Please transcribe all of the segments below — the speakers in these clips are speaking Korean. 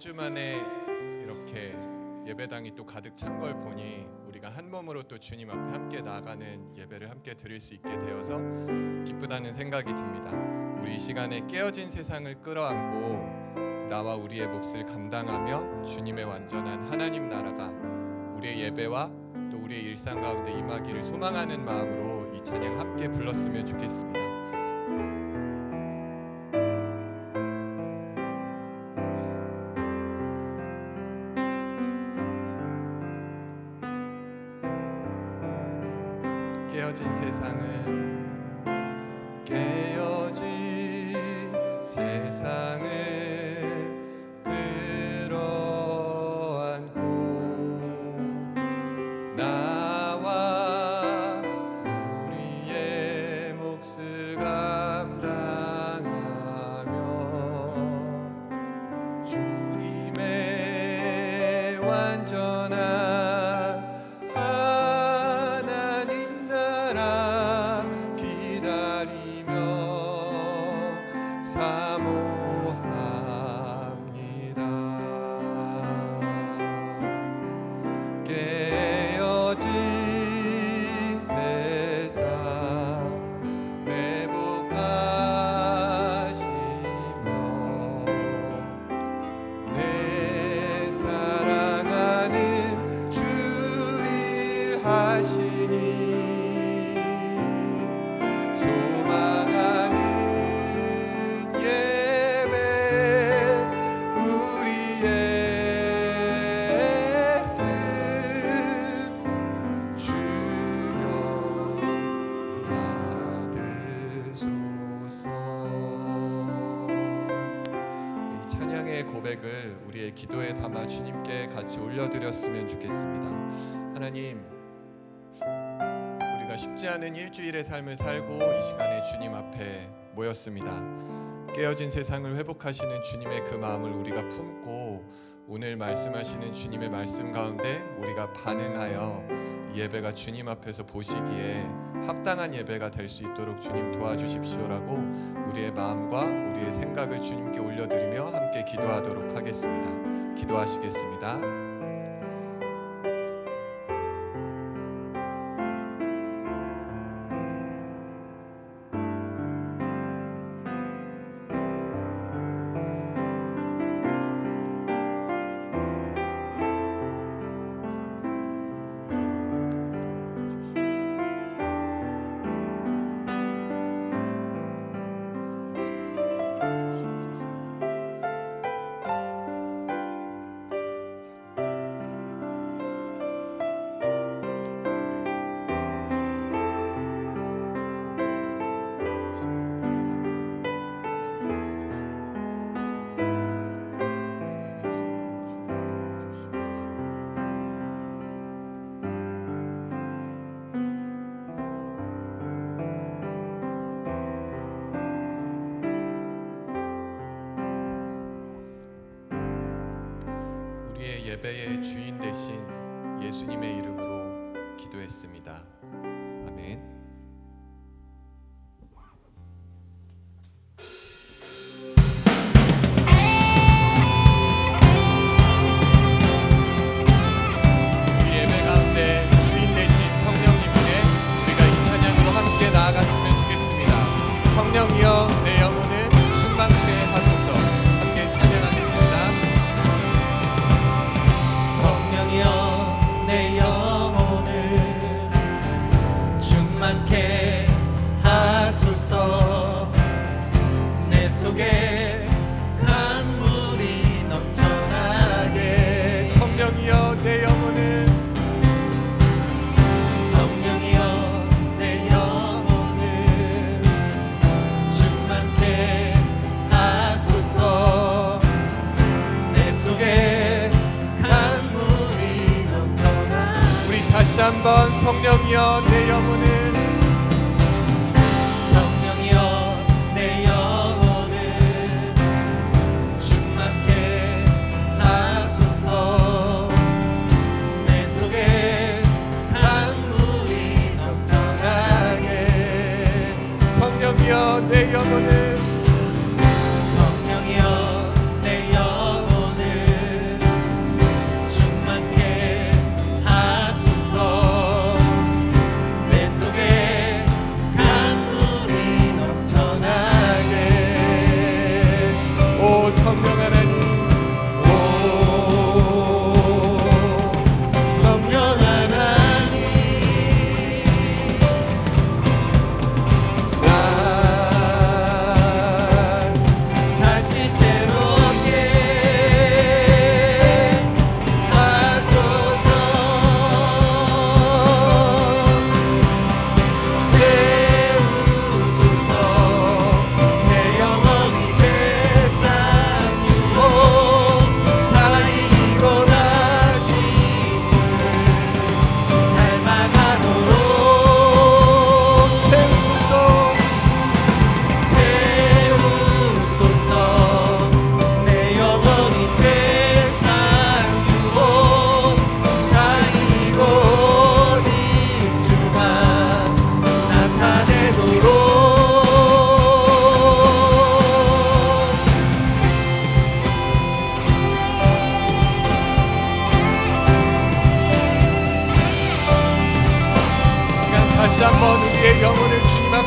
주 만에 이렇게 예배당이 또 가득 찬 걸 보니 우리가 한 몸으로 또 주님 앞에 함께 나아가는 예배를 함께 드릴 수 있게 되어서 기쁘다는 생각이 듭니다. 우리 이 시간에 깨어진 세상을 끌어안고 나와 우리의 몫을 감당하며 주님의 완전한 하나님 나라가 우리의 예배와 또 우리의 일상 가운데 임하기를 소망하는 마음으로 이 찬양 함께 불렀으면 좋겠습니다. 깨어진 세상을 끌어안고 나와 우리의 몫을 감당하며 주님의 완전한 하나님 나라 기다리며 사모합니다. 깨어진 세상 회복하시며 내 사랑하는 주 일하시니 소망하는 예배 우리의 쓴 주여 받으소서. 이 찬양의 고백을 우리의 기도에 담아 주님께 같이 올려드렸으면 좋겠습니다. 하나님, 우리가 쉽지 않은 일주일의 삶을 살고 이 시간에 주님 앞에 모였습니다. 깨어진 세상을 회복하시는 주님의 그 마음을 우리가 품고 오늘 말씀하시는 주님의 말씀 가운데 우리가 반응하여 이 예배가 주님 앞에서 보시기에 합당한 예배가 될 수 있도록 주님 도와주십시오라고 우리의 마음과 우리의 생각을 주님께 올려드리며 함께 기도하도록 하겠습니다. 기도하시겠습니다. 우리의 예배의 주인 되신 예수님의 이름으로 기도했습니다. 아멘. 우리 예배 가운데 주인 되신 성령님께 우리가 이 찬양으로 함께 나아갔으면 좋겠습니다. 성령이여 내 영혼을 충만케 하소서. 함께 찬양하겠습니다. 성령이여 내 영혼을 충만케 하소서. 내 속에 강물이 넘쳐나게. 성령이여 내 영혼을 성령이여 내 영혼을 충만케 하소서. 내 속에 강물이 넘쳐나게. 우리 다시 한번 성령이여 내 영혼을 성령이여 내 영혼을 충만케 하소서. 내 속에 강물이 넘쳐나게. 성령이여 내 영혼을 성령이여 내 영혼을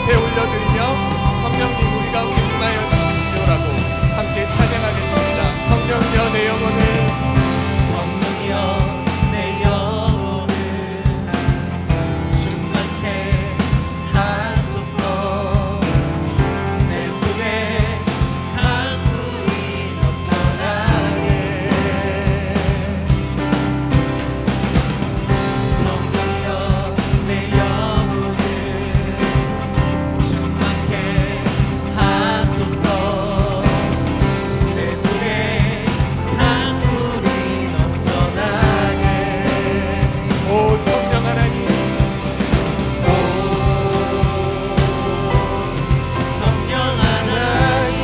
앞에 올려드리며 성령님 우리 가운데 임하여 주십시오라고 함께 찬양하겠습니다. 성령이여 내 영혼을 성령이여 내 영혼을 충만케 하소서. 내 속에 강물이 넘쳐나게. 성령이여 내 영혼을 충만케 하소서. 내 속에 강물이 넘쳐나게. 오 성령 하나님 성령 하나님,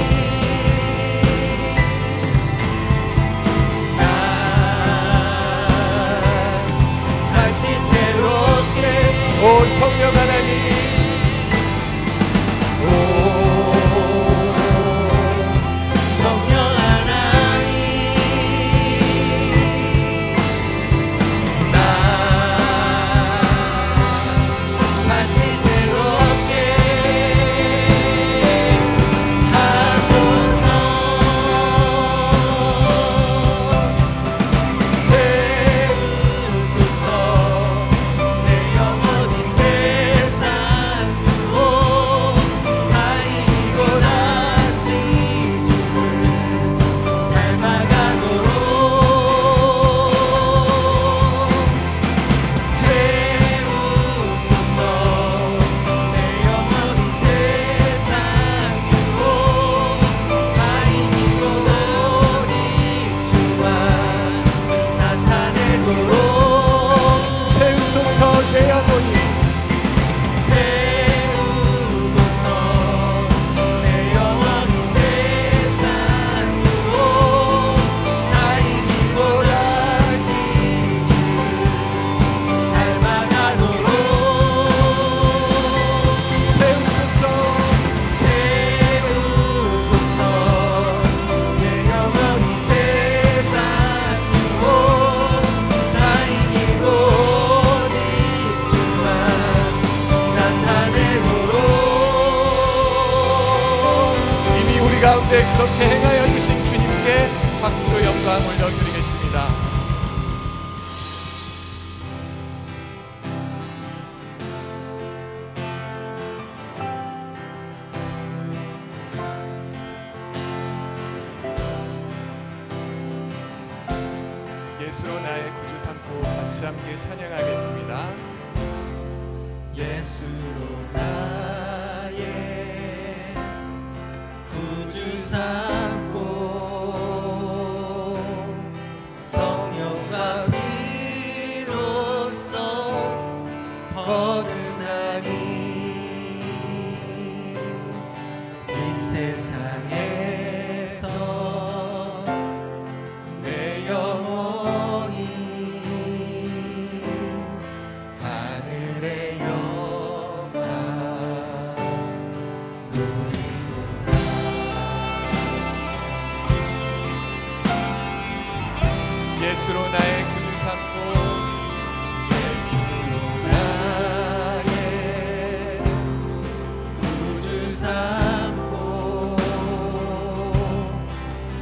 나 다시 새롭게. 오 성령 하나님 성령 하나님, 나 다시 새롭게 하소서. 채우소서. 내 영혼이 세상으로 다 이기고 다시 주를 닮아가도록. 채우소서. 내 영혼이 세상으로 다 이기고 오직 주만 나타내도록. 채우소서 내 영혼이 채우소서. 내 영혼이 세상으로 다 이기고 다시 주를 닮아가도록. 채우소서. 내 영혼이 세상으로 다 이기고 오직 주만 나타내도록. 이미 우리 가운데 그렇게 행하여 주신 주님께 박수로 영광 올려드리겠습니다. 예수로 나의 구주 삼고 같이 함께 찬양하겠습니다. 예수로 나의 구주 삼고 성령과 피로써 거듭나니 이 세상에서 내 영혼이 하늘의 영광 누리도다. 예수로 나의 구주 삼고 예수로 나의 구주 삼고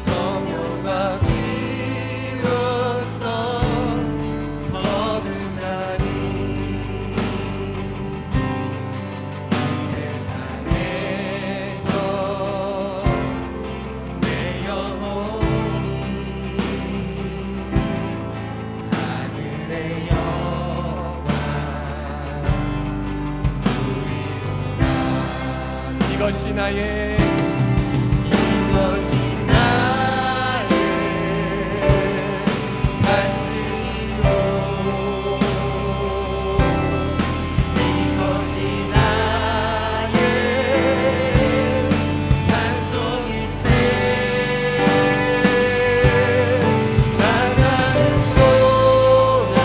성령과 피로써 거듭나니 이 세상에서 내 영혼이 하늘의 영광 누리도다. 이것이 나의 이것이 나의 간증이요. 이것이 나의 찬송일세. 나 사는 동안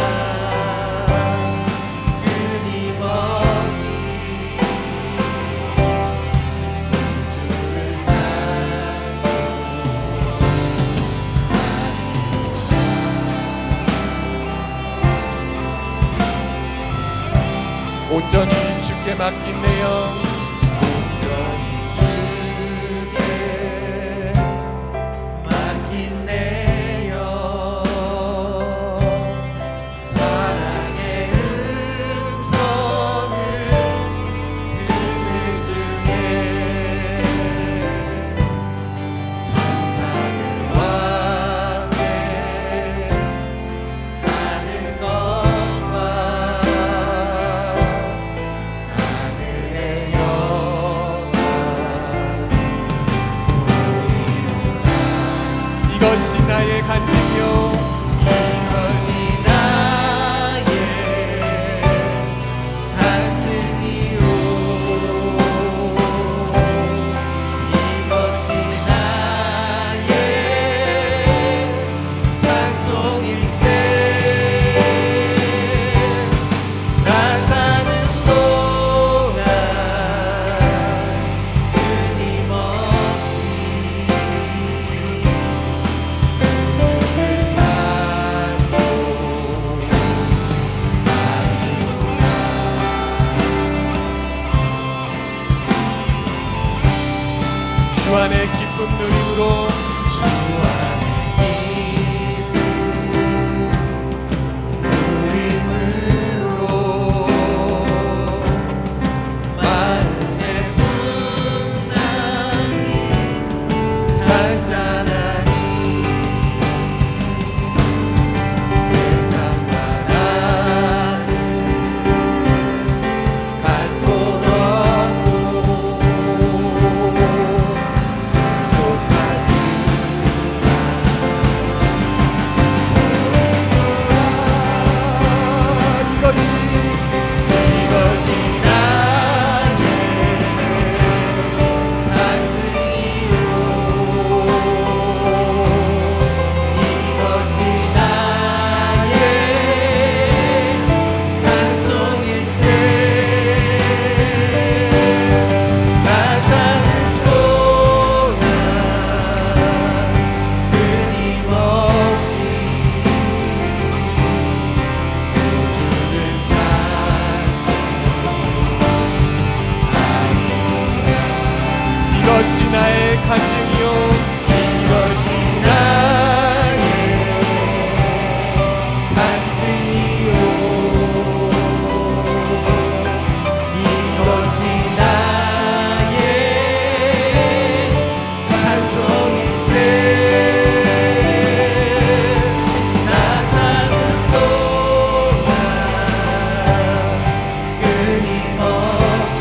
끊임없이 주를 온전히 주께 맡긴 내 영 나의 간증이요 이것이 나의 간증이요 이것이 나의 찬송일세 나 사는 동안 끊임없이 주 안에 기쁨 누림으로 주 안에 기쁨 누림으로 마음의 풍랑이 잔잔하니 세상 나라는 갈 곳 없고 속하지 이것이 나의 간증이요 이것이 나의 찬송일세 나 사는 동안 끊임없이 주를 이것이 나의 간증이요 이것이 나의 간증이요 이것이 나의 찬송일세 나 사는 동안 끊임없이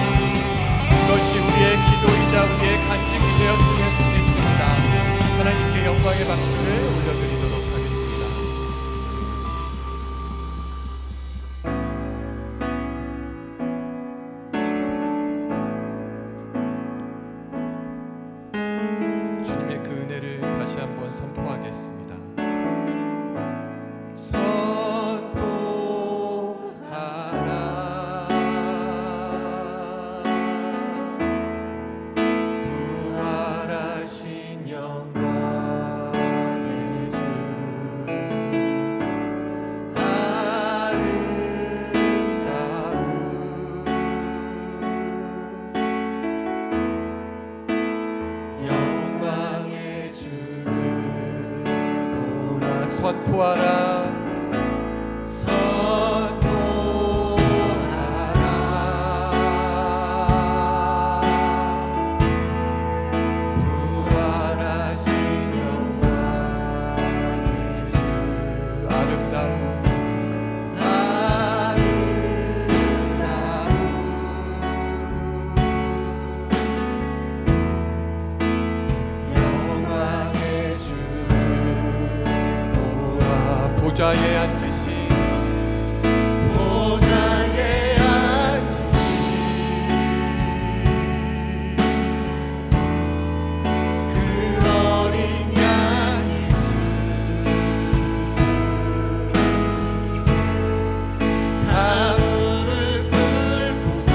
이것이 우리의 기도이자 우리의 간증이 되었으면 좋겠습니다. 하나님께 영광의 박수를 올려드리도록 하겠습니다. 주님의 그 은혜를 다시 한번 선포하겠습니다. 부활하신 영광의 주 아름다운 영광의 주를 보라 선포하라 부활하신 영광의 주 아름다운 영광의 주를 보라 보좌에 앉으신 보좌에 앉으신 그 어린 양 예수 다 무릎 꿇고서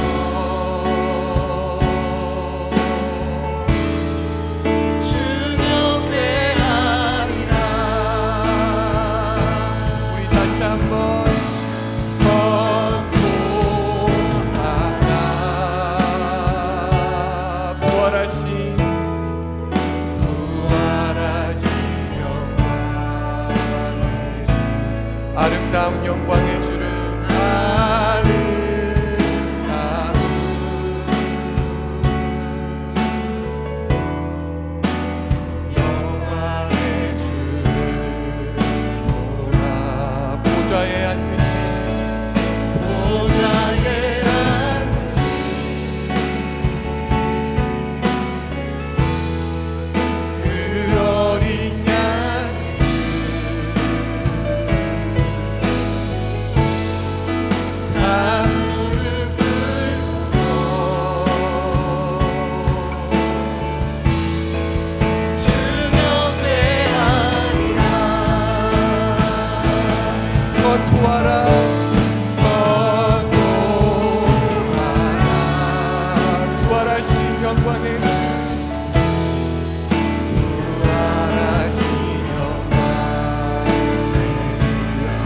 주경배하리라 우리 다시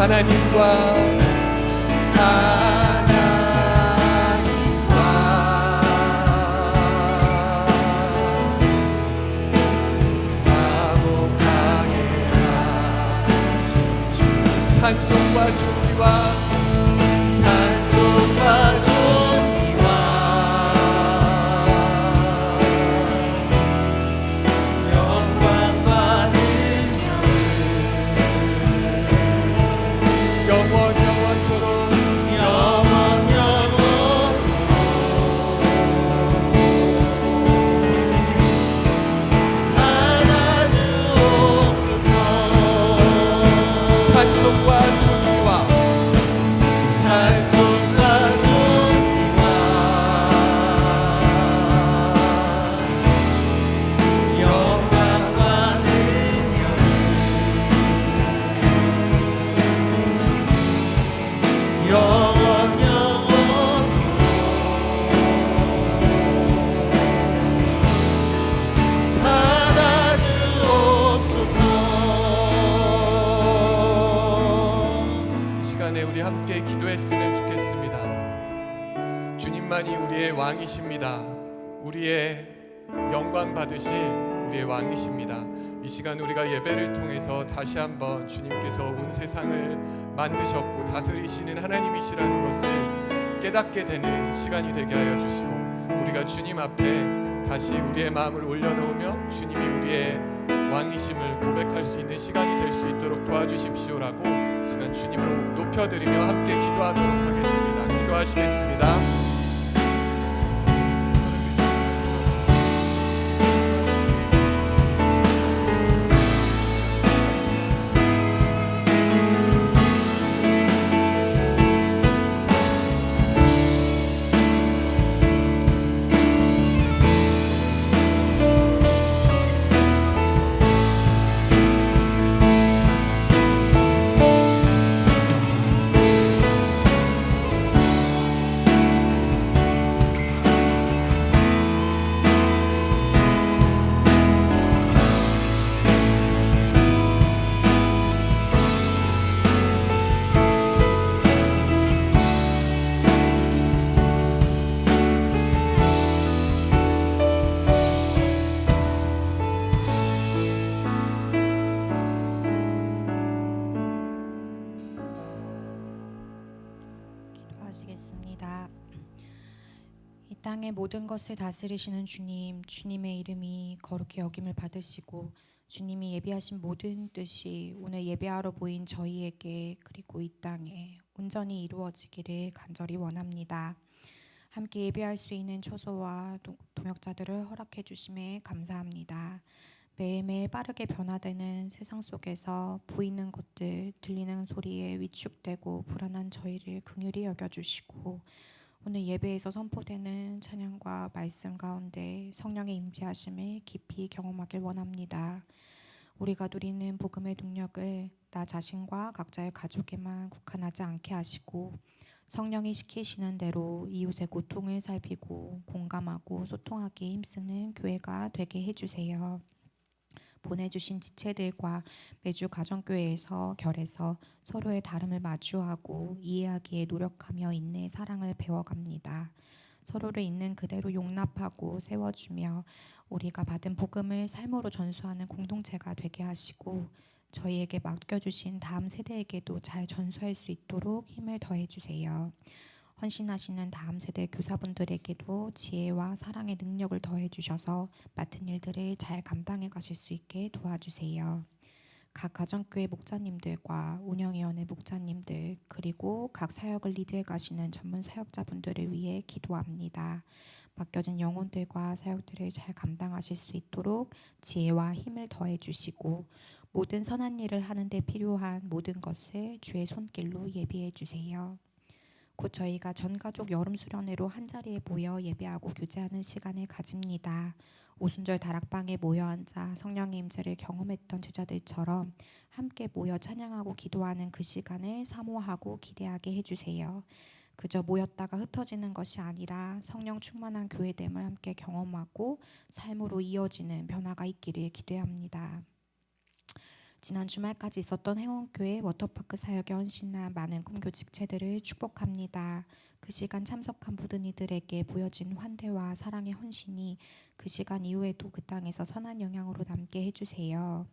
하나님과 찬송과 존귀와 영광과 능력을 영원토록 받아 주옵소서. 찬송과 존귀와 영광과 능력을 영원토록 받아 주옵소서. 이 시간에 우리 함께 기도했으면 좋겠습니다. 주님만이 우리의 왕이십니다. 우리의 영광 받으실 우리의 왕이십니다. 이 시간 우리가 예배를 통해서 다시 한번 주님께서 온 세상을 만드셨고 다스리시는 하나님이시라는 것을 깨닫게 되는 시간이 되게 하여 주시고, 우리가 주님 앞에 다시 우리의 마음을 올려놓으며 주님이 우리의 왕이심을 고백할 수 있는 시간이 될 수 있도록 도와주십시오라고 시간 주님을 높여드리며 함께 기도하도록 하겠습니다. 기도하시겠습니다. 기도하시겠습니다. 이 땅의 모든 것을 다스리시는 주님, 주님의 이름이 거룩히 여김을 받으시고 주님이 예비하신 모든 뜻이 오늘 예배하러 모인 저희에게 그리고 이 땅에 온전히 이루어지기를 간절히 원합니다. 함께 예배할 수 있는 초소와 동역자들을 허락해 주심에 감사합니다. 매일매일 빠르게 변화되는 세상 속에서 보이는 것들, 들리는 소리에 위축되고 불안한 저희를 긍휼히 여겨주시고 오늘 예배에서 선포되는 찬양과 말씀 가운데 성령의 임재하심을 깊이 경험하길 원합니다. 우리가 누리는 복음의 능력을 나 자신과 각자의 가족에만 국한하지 않게 하시고 성령이 시키시는 대로 이웃의 고통을 살피고 공감하고 소통하기에 힘쓰는 교회가 되게 해주세요. 보내주신 지체들과 매주 가정교회에서 결해서 서로의 다름을 마주하고 이해하기에 노력하며 인내의 사랑을 배워갑니다. 서로를 있는 그대로 용납하고 세워주며 우리가 받은 복음을 삶으로 전수하는 공동체가 되게 하시고 저희에게 맡겨주신 다음 세대에게도 잘 전수할 수 있도록 힘을 더해주세요. 헌신하시는 다음 세대 교사분들에게도 지혜와 사랑의 능력을 더해주셔서 맡은 일들을 잘 감당해 가실 수 있게 도와주세요. 각 가정교회 목사님들과 운영위원회 목사님들 그리고 각 사역을 리드해 가시는 전문 사역자분들을 위해 기도합니다. 맡겨진 영혼들과 사역들을 잘 감당하실 수 있도록 지혜와 힘을 더해 주시고 모든 선한 일을 하는 데 필요한 모든 것을 주의 손길로 예비해 주세요. 곧 저희가 전가족 여름 수련회로 한자리에 모여 예배하고 교제하는 시간을 가집니다. 오순절 다락방에 모여 앉아 성령의 임재를 경험했던 제자들처럼 함께 모여 찬양하고 기도하는 그 시간을 사모하고 기대하게 해주세요. 그저 모였다가 흩어지는 것이 아니라 성령 충만한 교회됨을 함께 경험하고 삶으로 이어지는 변화가 있기를 기대합니다. 지난 주말까지 있었던 행원교회 워터파크 사역에 헌신한 많은 꿈교직체들을 축복합니다. 그 시간 참석한 모든 이들에게 보여진 환대와 사랑의 헌신이 그 시간 이후에도 그 땅에서 선한 영향으로 남게 해주세요.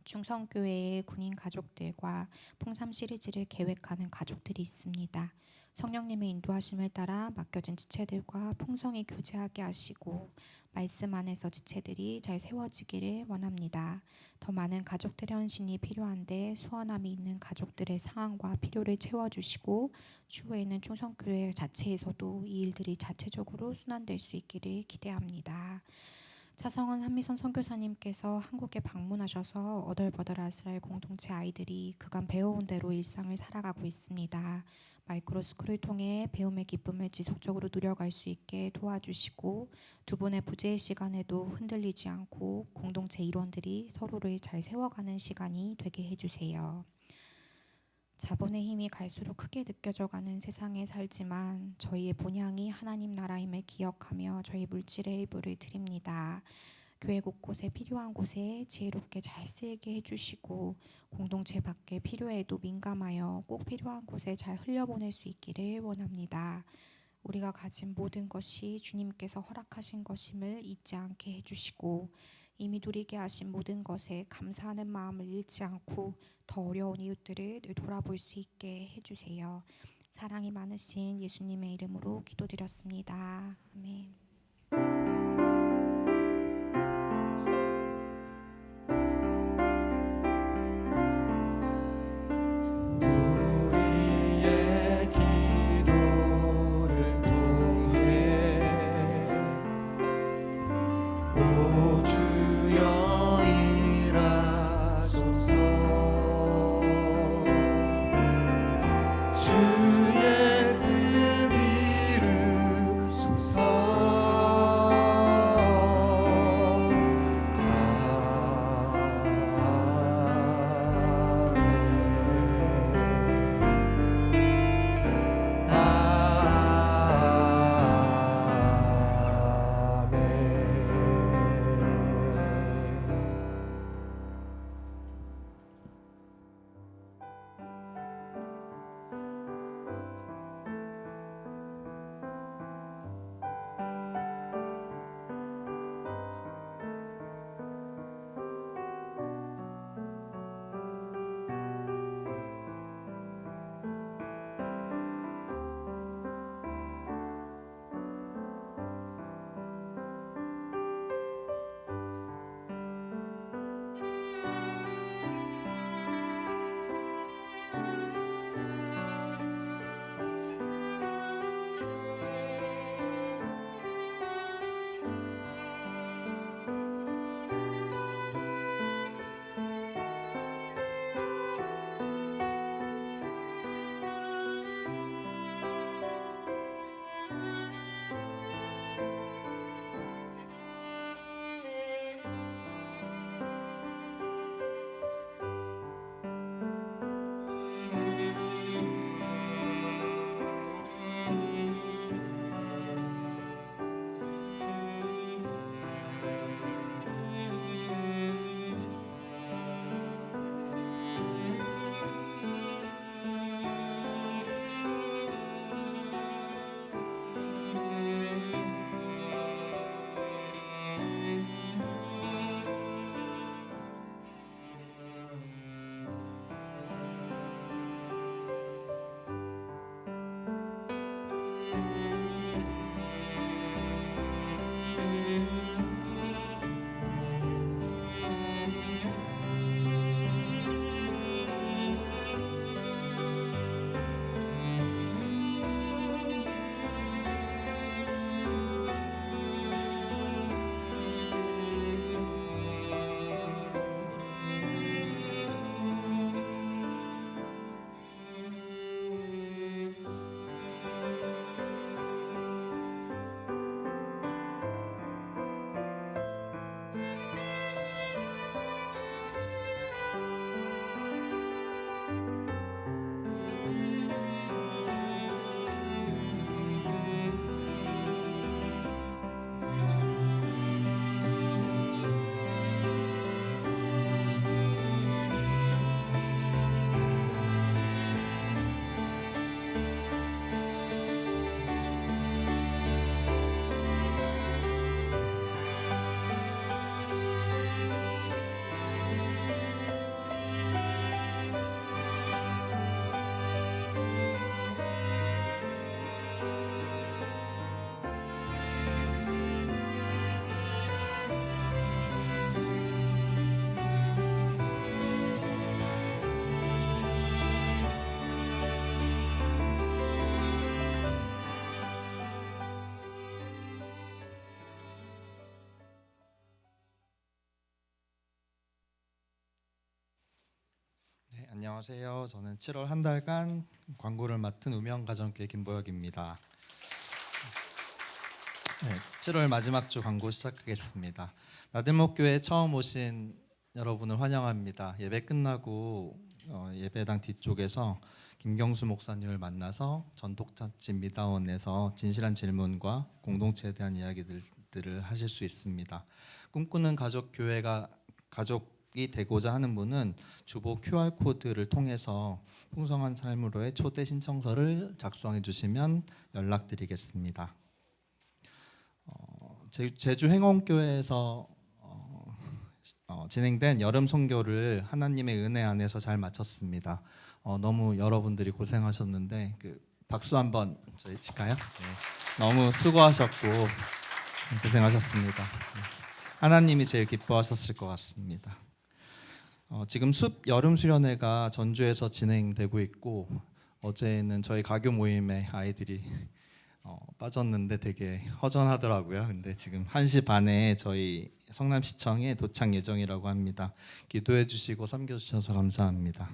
충성교회의 군인 가족들과 풍삼 시리즈를 계획하는 가족들이 있습니다. 성령님의 인도하심을 따라 맡겨진 지체들과 풍성히 교제하게 하시고 말씀 안에서 지체들이 잘 세워지기를 원합니다. 더 많은 가족들의 헌신이 필요한데 소원함이 있는 가족들의 상황과 필요를 채워주시고 추후에는 충성교회 자체에서도 이 일들이 자체적으로 순환될 수 있기를 기대합니다. 차성원 한미선 선교사님께서 한국에 방문하셔서 어덜버덜 아스라엘 공동체 아이들이 그간 배워온 대로 일상을 살아가고 있습니다. 마이크로스쿨을 통해 배움의 기쁨을 지속적으로 누려갈 수 있게 도와주시고 두 분의 부재의 시간에도 흔들리지 않고 공동체 일원들이 서로를 잘 세워가는 시간이 되게 해주세요. 자본의 힘이 갈수록 크게 느껴져가는 세상에 살지만 저희의 본향이 하나님 나라임을 기억하며 저희 물질의 일부를 드립니다. 교회 곳곳에 필요한 곳에 지혜롭게 잘 쓰이게 해주시고 공동체 밖에 필요에도 민감하여 꼭 필요한 곳에 잘 흘려보낼 수 있기를 원합니다. 우리가 가진 모든 것이 주님께서 허락하신 것임을 잊지 않게 해주시고 이미 누리게 하신 모든 것에 감사하는 마음을 잃지 않고 더 어려운 이웃들을 늘 돌아볼 수 있게 해주세요. 사랑이 많으신 예수님의 이름으로 기도드렸습니다. 아멘. 우리의 기도를 통해 오 주여 일하소서 주의 뜻 이루소서 안녕하세요. 저는 7월 한 달간 광고를 맡은 우명가정교회 김보혁입니다. 네, 7월 마지막 주 광고 시작하겠습니다. 나들목교회 처음 오신 여러분을 환영합니다. 예배 끝나고 예배당 뒤쪽에서 김경수 목사님을 만나서 전독자집 미다원에서 진실한 질문과 공동체에 대한 이야기들을 하실 수 있습니다. 꿈꾸는 가족 교회가 가족이 되고자 하는 분은 주보 QR 코드를 통해서 풍성한 삶으로의 초대 신청서를 작성해 주시면 연락드리겠습니다. 제주 행원교회에서 진행된 여름 선교를 하나님의 은혜 안에서 잘 마쳤습니다. 너무 여러분들이 고생하셨는데 박수 한번 저희 칠까요? 네. 너무 수고하셨고 고생하셨습니다. 하나님이 제일 기뻐하셨을 것 같습니다. 지금 숲 여름 수련회가 전주에서 진행되고 있고 어제는 저희 가교 모임에 아이들이 빠졌는데 되게 허전하더라고요. 근데 지금 1시 반에 저희 성남시청에 도착 예정이라고 합니다. 기도해 주시고 섬겨 주셔서 감사합니다.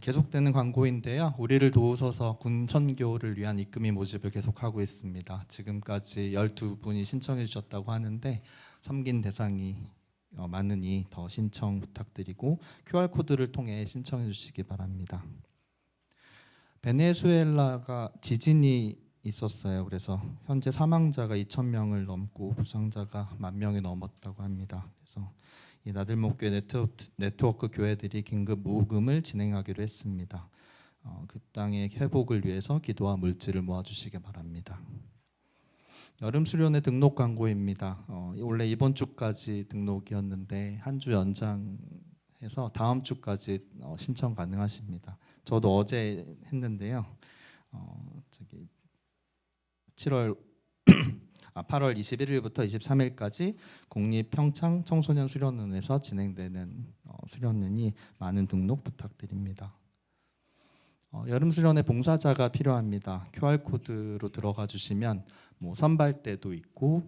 계속되는 광고인데요. 우리를 도우소서 군 선교를 위한 입금이 모집을 계속하고 있습니다. 지금까지 12분이 신청해 주셨다고 하는데 섬긴 대상이 많으니 더 신청 부탁드리고 QR코드를 통해 신청해 주시기 바랍니다. 베네수엘라가 지진이 있었어요. 그래서 현재 사망자가 2,000명을 넘고 부상자가 10,000명이 넘었다고 합니다. 그래서 이 나들목교회 네트워크 교회들이 긴급 모금을 진행하기로 했습니다. 그 땅의 회복을 위해서 기도와 물질을 모아주시기 바랍니다. 여름 수련회 등록 광고입니다. 원래 이번 주까지 등록이었는데 한 주 연장해서 다음 주까지 신청 가능하십니다. 저도 어제 했는데요. 8월 21일부터 23일까지 국립평창 청소년 수련원에서 진행되는 수련회니 많은 등록 부탁드립니다. 여름 수련회 봉사자가 필요합니다. QR 코드로 들어가 주시면 선발대도 있고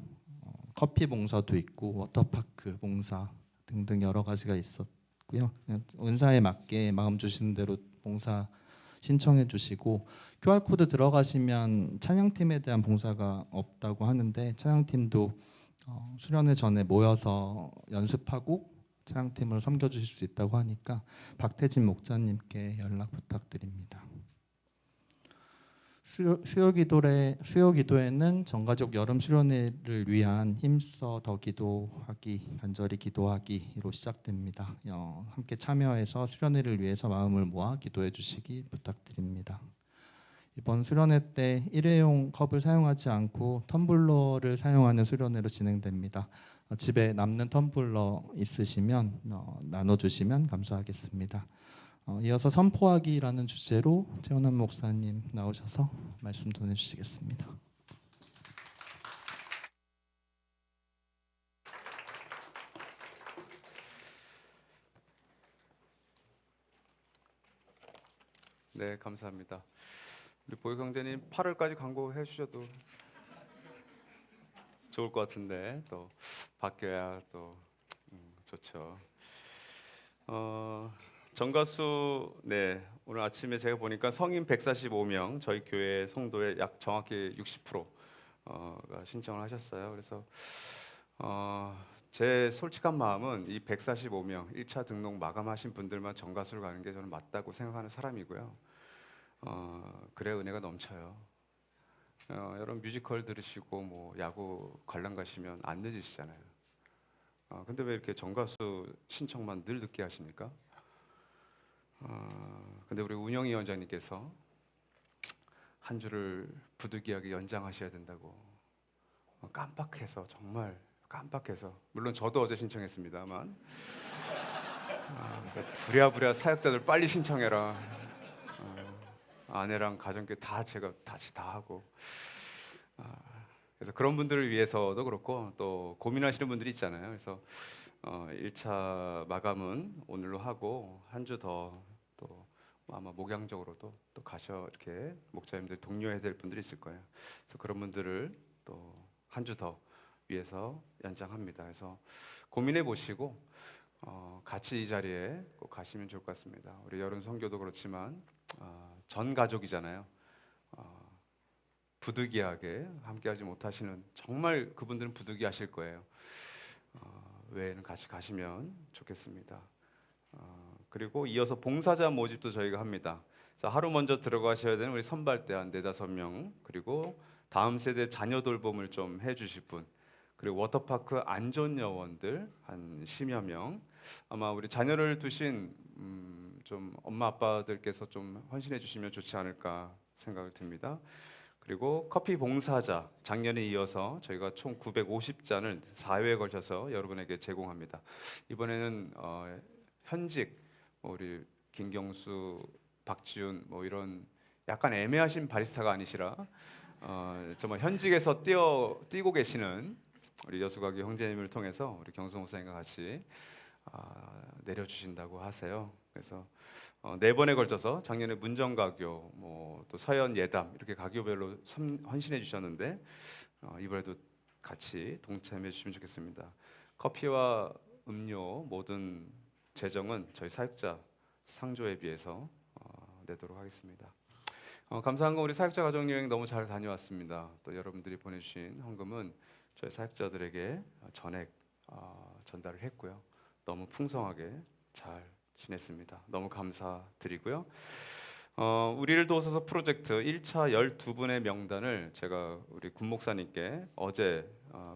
커피 봉사도 있고 워터파크 봉사 등등 여러 가지가 있었고요. 은사에 맞게 마음 주시는 대로 봉사 신청해 주시고 QR 코드 들어가시면 찬양팀에 대한 봉사가 없다고 하는데 찬양팀도 수련회 전에 모여서 연습하고 찬양팀을 섬겨 주실 수 있다고 하니까 박태진 목사님께 연락 부탁드립니다. 수요기도에는 전가족 여름 수련회를 위한 힘써 더 기도하기 간절히 기도하기로 시작됩니다. 함께 참여해서 수련회를 위해서 마음을 모아 기도해 주시기 부탁드립니다. 이번 수련회 때 일회용 컵을 사용하지 않고 텀블러를 사용하는 수련회로 진행됩니다. 집에 남는 텀블러 있으시면 나눠주시면 감사하겠습니다. 이어서 선포하기라는 주제로 최원한 목사님 나오셔서 말씀 전해주시겠습니다. 네, 감사합니다. 우리 보육 형제님 8월까지 광고해 주셔도 좋을 것 같은데 또 바뀌어야 또 좋죠. 정가수 네 오늘 아침에 제가 보니까 성인 145명 저희 교회 성도의 약 정확히 60%가 신청을 하셨어요. 그래서 제 솔직한 마음은 이 145명 1차 등록 마감하신 분들만 정가수를 가는 게 저는 맞다고 생각하는 사람이고요. 그래야 은혜가 넘쳐요. 여러분 뮤지컬 들으시고 야구 관람 가시면 안 늦으시잖아요. 근데 왜 이렇게 정가수 신청만 늘 늦게 하십니까? 근데 우리 운영위 원장님께서 한 주를 부득이하게 연장하셔야 된다고 깜빡해서 정말 깜빡해서 물론 저도 어제 신청했습니다만 그래서 부랴부랴 사역자들 빨리 신청해라. 아내랑 가정교회 다 제가 다시 다 하고 그래서 그런 분들을 위해서도 그렇고 또 고민하시는 분들이 있잖아요. 그래서 1차 마감은 오늘로 하고 한 주 더 또 아마 목양적으로도 또 가셔 이렇게 목사님들 독려해야 될 분들이 있을 거예요. 그래서 그런 분들을 또 한 주 더 위해서 연장합니다. 그래서 고민해 보시고 같이 이 자리에 꼭 가시면 좋을 것 같습니다. 우리 여름 선교도 그렇지만 전 가족이잖아요. 부득이하게 함께하지 못하시는 정말 그분들은 부득이하실 거예요. 외에는 같이 가시면 좋겠습니다. 그리고 이어서 봉사자 모집도 저희가 합니다. 그래서 하루 먼저 들어가셔야 되는 우리 선발대 한 4-5명, 그리고 다음 세대 자녀 돌봄을 좀 해주실 분, 그리고 워터파크 안전요원들 한 10여 명. 아마 우리 자녀를 두신 좀 엄마 아빠들께서 좀 헌신해 주시면 좋지 않을까 생각이 듭니다. 그리고 커피 봉사자 작년에 이어서 저희가 총 950잔을 4회에 걸쳐서 여러분에게 제공합니다. 이번에는 현직 우리 김경수, 박지훈 뭐 이런 약간 애매하신 바리스타가 아니시라 정말 현직에서 뛰고 계시는 우리 여수가기 형제님을 통해서 우리 경수 목사님과 같이 내려주신다고 하세요. 그래서 4번에 걸쳐서 작년에 문정가교, 뭐 또 서현 예담 이렇게 가교별로 헌신해 주셨는데 이번에도 같이 동참해 주시면 좋겠습니다. 커피와 음료 모든 재정은 저희 사역자 상조에 비해서 내도록 하겠습니다. 감사한 건 우리 사역자 가족 여행 너무 잘 다녀왔습니다. 또 여러분들이 보내주신 헌금은 저희 사역자들에게 전액 전달을 했고요. 너무 풍성하게 잘 지냈습니다. 너무 감사드리고요. 우리를 도우소서 프로젝트 1차 12분의 명단을 제가 우리 군 목사님께 어제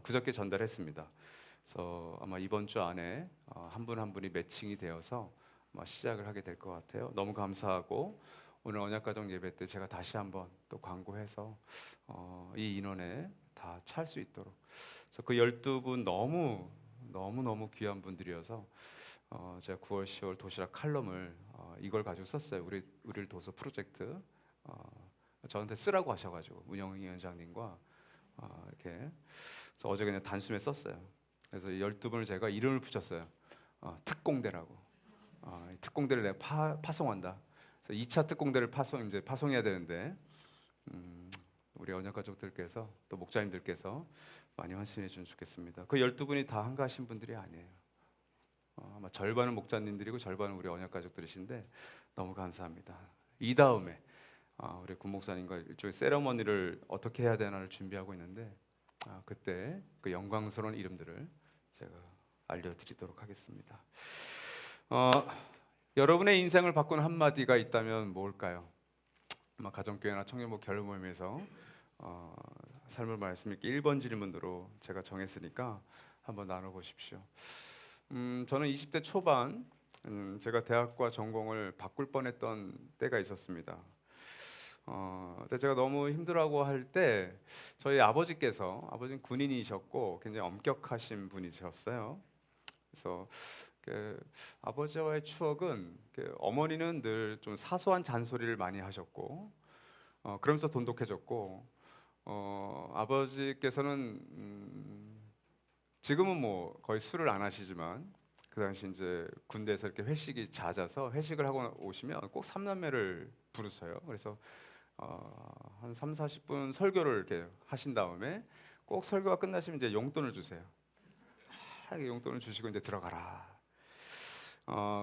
그저께 전달했습니다. 그래서 아마 이번 주 안에 한 분 한 분이 매칭이 되어서 아마 시작을 하게 될 것 같아요. 너무 감사하고 오늘 언약가정 예배 때 제가 다시 한번 또 광고해서 이 인원에 다 찰 수 있도록. 그래서 그 12분 너무 귀한 분들이어서 제가 9월 10월 도시락 칼럼을 이걸 가지고 썼어요. 우리를 도서 프로젝트 저한테 쓰라고 하셔가지고 문영희 위원장님과 이렇게 그래서 어제 그냥 단숨에 썼어요. 그래서 12분을 제가 이름을 붙였어요. 특공대라고. 특공대를 내가 파송한다. 그래서 2차 특공대를 파송해야 되는데 우리 언약가족들께서 또 목자님들께서 많이 헌신해 주면 좋겠습니다. 그 12분이 다 한가하신 분들이 아니에요. 아마 절반은 목자님들이고 절반은 우리 언약가족들이신데 너무 감사합니다. 이 다음에 우리 군 목사님과 일종의 세레머니를 어떻게 해야 되나를 준비하고 있는데 그때 그 영광스러운 이름들을 제가 알려드리도록 하겠습니다. 여러분의 인생을 바꾼 한마디가 있다면 뭘까요? 아마 가정교회나 청년부 결혼 모임에서 삶을 말씀드릴게 1번 질문으로 제가 정했으니까 한번 나눠보십시오. 저는 20대 초반 제가 대학과 전공을 바꿀 뻔했던 때가 있었습니다. 근데 제가 너무 힘들어하고 할 때 저희 아버지는 군인이셨고 굉장히 엄격하신 분이셨어요. 그래서 아버지와의 추억은 어머니는 늘 좀 사소한 잔소리를 많이 하셨고 그러면서 돈독해졌고 아버지께서는 지금은 뭐 거의 술을 안 하시지만 그 당시 이제 군대에서 이렇게 회식이 잦아서 회식을 하고 오시면 꼭 삼남매를 부르셔요. 그래서 한 3-40분 설교를 이렇게 하신 다음에 꼭 설교가 끝나시면 이제 용돈을 주세요. 용돈을 주시고 이제 들어가라.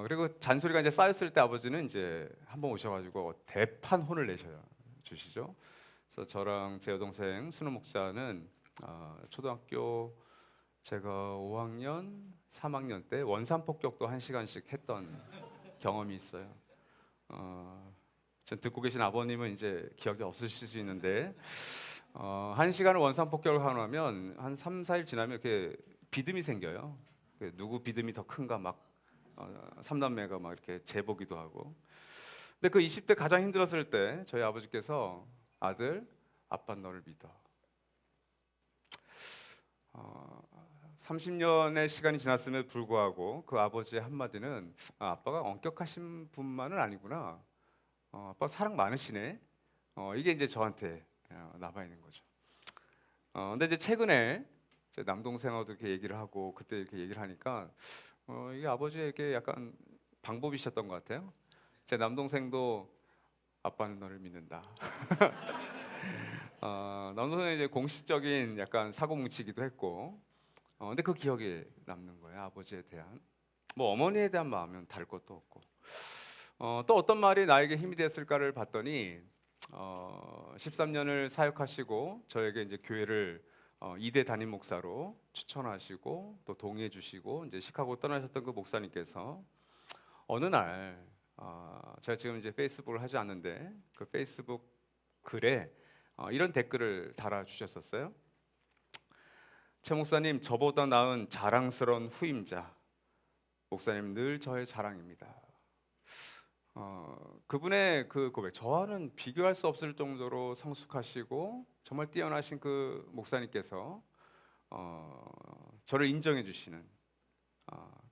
그리고 잔소리가 이제 쌓였을 때 아버지는 이제 한번 오셔가지고 대판 혼을 주시죠. 그래서 저랑 제 여동생 순우 목사는 초등학교 제가 5학년, 3학년 때 원산 폭격도 1시간씩 했던 경험이 있어요. 전 듣고 계신 아버님은 이제 기억이 없으실 수 있는데 1시간을 원산 폭격을 하고 나면 한 3-4일 지나면 이렇게 비듬이 생겨요. 누구 비듬이 더 큰가 막 삼남매가 막 이렇게 재보기도 하고. 근데 그 20대 가장 힘들었을 때 저희 아버지께서 아들, 아빠 너를 믿어. 30년의 시간이 지났음에도 불구하고 그 아버지의 한마디는 아빠가 엄격하신 분만은 아니구나. 아빠 사랑 많으시네. 이게 이제 저한테 남아 있는 거죠. 근데 이제 최근에 제 남동생하고도 이렇게 얘기를 하고 그때 이렇게 얘기를 하니까 이게 아버지에게 약간 방법이셨던 것 같아요. 제 남동생도 아빠는 너를 믿는다. 남동생은 이제 공식적인 약간 사고뭉치기도 했고, 근데 그 기억에 남는 거예요. 아버지에 대한. 뭐 어머니에 대한 마음은 다를 것도 없고 또 어떤 말이 나에게 힘이 됐을까를 봤더니 13년을 사역하시고 저에게 이제 교회를 2대 담임 목사로 추천하시고 또 동의해 주시고 이제 시카고 떠나셨던 그 목사님께서 어느 날 제가 지금 이제 페이스북을 하지 않는데 그 페이스북 글에 이런 댓글을 달아 주셨었어요. 최 목사님, 저보다 나은 자랑스러운 후임자. 목사님 늘 저의 자랑입니다. 그분의 그 고백, 저와는 비교할 수 없을 정도로 성숙하시고 정말 뛰어나신 그 목사님께서 저를 인정해 주시는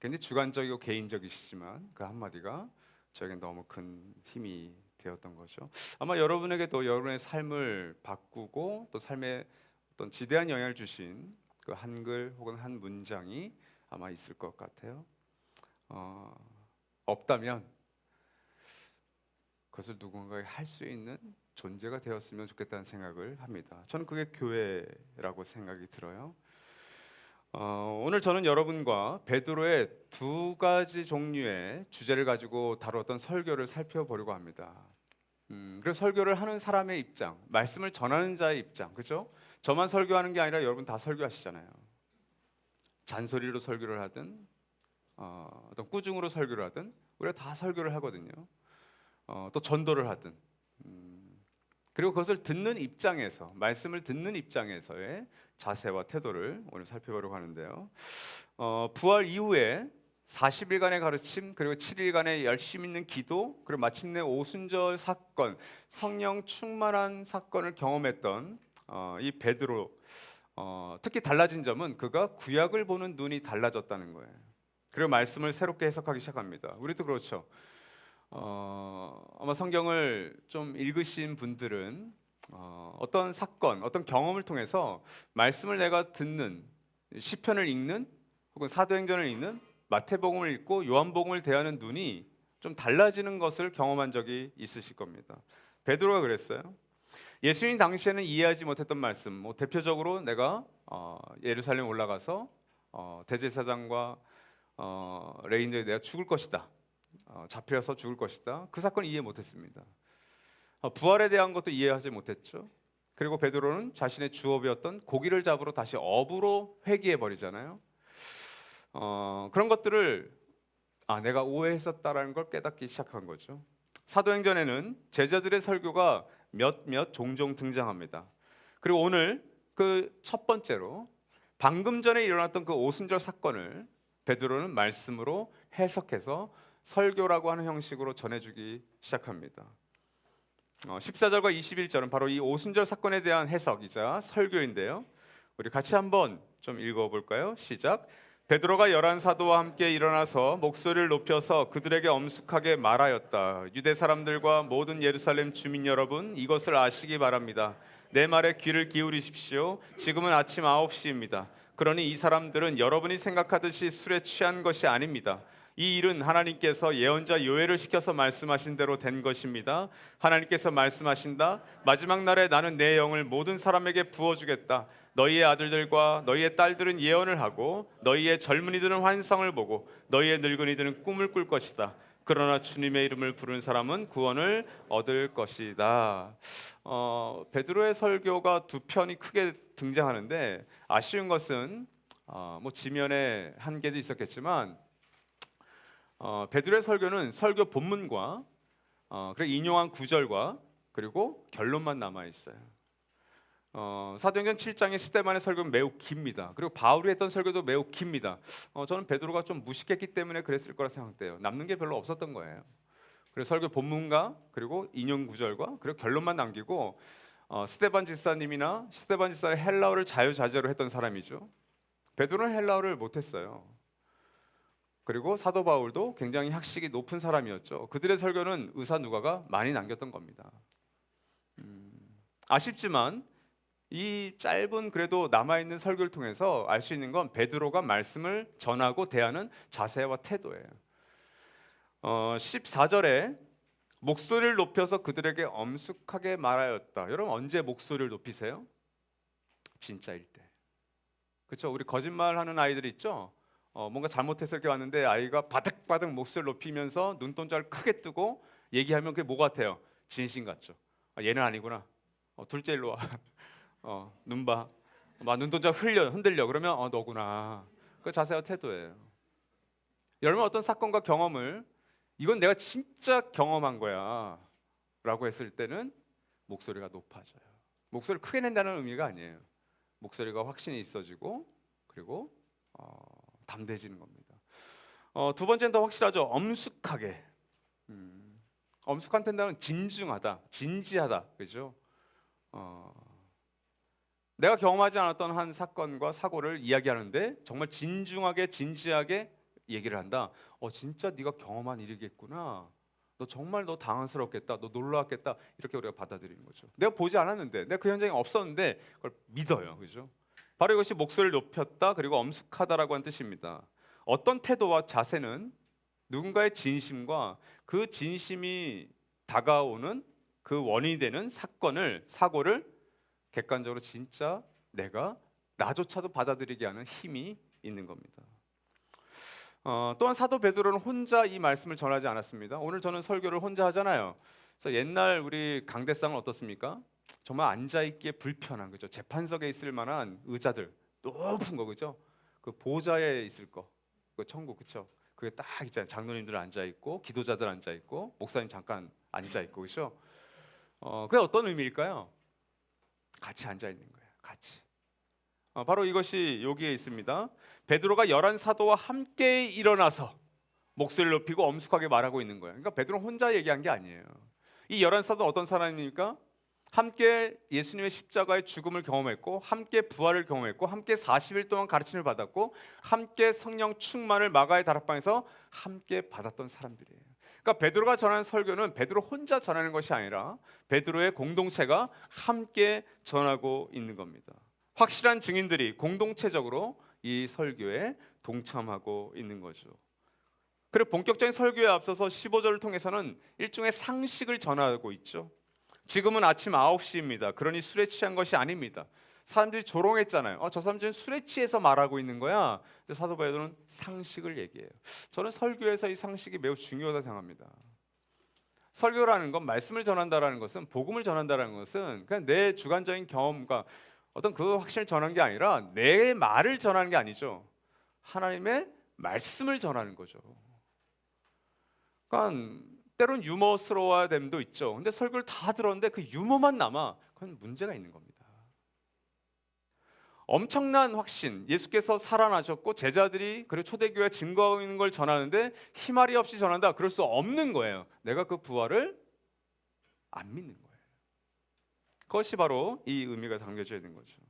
굉장히 주관적이고 개인적이시지만 그 한마디가 저에겐 너무 큰 힘이 되었던 거죠. 아마 여러분에게도 여러분의 삶을 바꾸고 또 삶에 어떤 지대한 영향을 주신 그 한글 혹은 한 문장이 아마 있을 것 같아요. 없다면 그것을 누군가에게 할 수 있는 존재가 되었으면 좋겠다는 생각을 합니다. 저는 그게 교회라고 생각이 들어요. 오늘 저는 여러분과 베드로의 두 가지 종류의 주제를 가지고 다루었던 설교를 살펴보려고 합니다. 그래서 설교를 하는 사람의 입장, 말씀을 전하는 자의 입장, 그렇죠? 저만 설교하는 게 아니라 여러분 다 설교하시잖아요. 잔소리로 설교를 하든 어떤 꾸중으로 설교를 하든 우리가 다 설교를 하거든요. 또 전도를 하든 그리고 그것을 듣는 입장에서 말씀을 듣는 입장에서의 자세와 태도를 오늘 살펴보려고 하는데요. 부활 이후에 40일간의 가르침 그리고 7일간의 열심 있는 기도 그리고 마침내 오순절 사건 성령 충만한 사건을 경험했던 이 베드로 특히 달라진 점은 그가 구약을 보는 눈이 달라졌다는 거예요. 그리고 말씀을 새롭게 해석하기 시작합니다. 우리도 그렇죠. 아마 성경을 좀 읽으신 분들은 어떤 사건, 어떤 경험을 통해서 말씀을 내가 듣는 시편을 읽는 혹은 사도행전을 읽는 마태복음을 읽고 요한복음을 대하는 눈이 좀 달라지는 것을 경험한 적이 있으실 겁니다. 베드로가 그랬어요. 예수님 당시에는 이해하지 못했던 말씀, 뭐 대표적으로 내가 예루살렘 올라가서 대제사장과 레인들에 내가 죽을 것이다. 잡혀서 죽을 것이다. 그 사건 이해 못했습니다. 부활에 대한 것도 이해하지 못했죠. 그리고 베드로는 자신의 주업이었던 고기를 잡으러 다시 어부로 회귀해 버리잖아요. 그런 것들을 내가 오해했었다라는 걸 깨닫기 시작한 거죠. 사도행전에는 제자들의 설교가 몇몇 종종 등장합니다. 그리고 오늘 그 첫 번째로 방금 전에 일어났던 그 오순절 사건을 베드로는 말씀으로 해석해서 설교라고 하는 형식으로 전해주기 시작합니다. 14절과 21절은 바로 이 오순절 사건에 대한 해석이자 설교인데요. 우리 같이 한번 좀 읽어볼까요? 시작. 베드로가 11사도와 함께 일어나서 목소리를 높여서 그들에게 엄숙하게 말하였다. 유대 사람들과 모든 예루살렘 주민 여러분, 이것을 아시기 바랍니다. 내 말에 귀를 기울이십시오. 지금은 아침 9시입니다. 그러니 이 사람들은 여러분이 생각하듯이 술에 취한 것이 아닙니다. 이 일은 하나님께서 예언자 요엘을 시켜서 말씀하신 대로 된 것입니다. 하나님께서 말씀하신다. 마지막 날에 나는 내 영을 모든 사람에게 부어주겠다. 너희의 아들들과 너희의 딸들은 예언을 하고 너희의 젊은이들은 환상을 보고 너희의 늙은이들은 꿈을 꿀 것이다. 그러나 주님의 이름을 부르는 사람은 구원을 얻을 것이다. 베드로의 설교가 두 편이 크게 등장하는데 아쉬운 것은 뭐 지면에 한계도 있었겠지만 베드로의 설교는 설교 본문과 그리고 인용한 구절과 그리고 결론만 남아 있어요. 사도행전 7장의 스데반의 설교는 매우 깁니다. 그리고 바울이 했던 설교도 매우 깁니다. 저는 베드로가 좀 무식했기 때문에 그랬을 거라 생각돼요. 남는 게 별로 없었던 거예요. 그래서 설교 본문과 그리고 인용 구절과 그리고 결론만 남기고 스데반 집사님이나 스데반 집사는 헬라어를 자유자재로 했던 사람이죠. 베드로는 헬라어를 못했어요. 그리고 사도 바울도 굉장히 학식이 높은 사람이었죠. 그들의 설교는 의사 누가가 많이 남겼던 겁니다. 아쉽지만 이 짧은 그래도 남아있는 설교를 통해서 알 수 있는 건 베드로가 말씀을 전하고 대하는 자세와 태도예요. 14절에 목소리를 높여서 그들에게 엄숙하게 말하였다. 여러분 언제 목소리를 높이세요? 진짜일 때. 그렇죠? 우리 거짓말하는 아이들 있죠? 뭔가 잘못해서 이렇게 왔는데 아이가 바득바득 몫을 높이면서 눈동자를 크게 뜨고 얘기하면 그게 뭐 같아요? 진심 같죠. 얘는 아니구나. 둘째 일로 와. 눈 봐. 막 눈동자 흔들려. 그러면 너구나. 그 자세와 태도예요. 여러분 어떤 사건과 경험을 이건 내가 진짜 경험한 거야 라고 했을 때는 목소리가 높아져요. 목소리를 크게 낸다는 의미가 아니에요. 목소리가 확신이 있어지고 그리고 담대해지는 겁니다. 두 번째는 더 확실하죠. 엄숙하게. 엄숙한 텐다는 진중하다, 진지하다, 그죠? 내가 경험하지 않았던 한 사건과 사고를 이야기하는데 정말 진중하게, 진지하게 얘기를 한다. 진짜 네가 경험한 일이겠구나. 너 정말 너 당황스럽겠다. 너 놀라웠겠다. 이렇게 우리가 받아들이는 거죠. 내가 보지 않았는데, 내가 그 현장에 없었는데 그걸 믿어요, 그죠? 바로 이것이 목소리를 높였다 그리고 엄숙하다라고 하는 뜻입니다. 어떤 태도와 자세는 누군가의 진심과 그 진심이 다가오는 그 원인이 되는 사고를 객관적으로 진짜 내가 나조차도 받아들이게 하는 힘이 있는 겁니다. 또한 사도 베드로는 혼자 이 말씀을 전하지 않았습니다. 오늘 저는 설교를 혼자 하잖아요. 그래서 옛날 우리 강대상은 어떻습니까? 정말 앉아있기에 불편한 거죠. 재판석에 있을 만한 의자들 높은 거 그죠? 그 보좌에 있을 거, 그 천국 그죠? 그게 딱 있잖아요. 장로님들 앉아 있고, 기도자들 앉아 있고, 목사님 잠깐 앉아 있고 그죠? 그게 어떤 의미일까요? 같이 앉아 있는 거예요. 같이. 바로 이것이 여기에 있습니다. 베드로가 11 사도와 함께 일어나서 목소리를 높이고 엄숙하게 말하고 있는 거예요. 그러니까 베드로는 혼자 얘기한 게 아니에요. 이 11 사도는 어떤 사람입니까? 함께 예수님의 십자가의 죽음을 경험했고 함께 부활을 경험했고 함께 40일 동안 가르침을 받았고 함께 성령 충만을 마가의 다락방에서 함께 받았던 사람들이에요. 그러니까 베드로가 전하는 설교는 베드로 혼자 전하는 것이 아니라 베드로의 공동체가 함께 전하고 있는 겁니다. 확실한 증인들이 공동체적으로 이 설교에 동참하고 있는 거죠. 그리고 본격적인 설교에 앞서서 15절을 통해서는 일종의 상식을 전하고 있죠. 지금은 아침 9시입니다. 그러니 술에 취한 것이 아닙니다. 사람들이 조롱했잖아요. 저 사람들은 술에 취해서 말하고 있는 거야. 근데 사도 베드로는 상식을 얘기해요. 저는 설교에서 이 상식이 매우 중요하다고 생각합니다. 설교라는 건 말씀을 전한다라는 것은 복음을 전한다라는 것은 그냥 내 주관적인 경험과 어떤 그 확신을 전하는 게 아니라 내 말을 전하는 게 아니죠. 하나님의 말씀을 전하는 거죠. 그러니까 때론 유머스러워야 됨도 있죠. 근데 설교를 다 들었는데 그 유머만 남아. 그건 문제가 있는 겁니다. 엄청난 확신, 예수께서 살아나셨고 제자들이 그리고 초대교회 증거하고 있는 걸 전하는데 희말이 없이 전한다. 그럴 수 없는 거예요. 내가 그 부활을 안 믿는 거예요. 그것이 바로 이 의미가 담겨져 있는 거죠.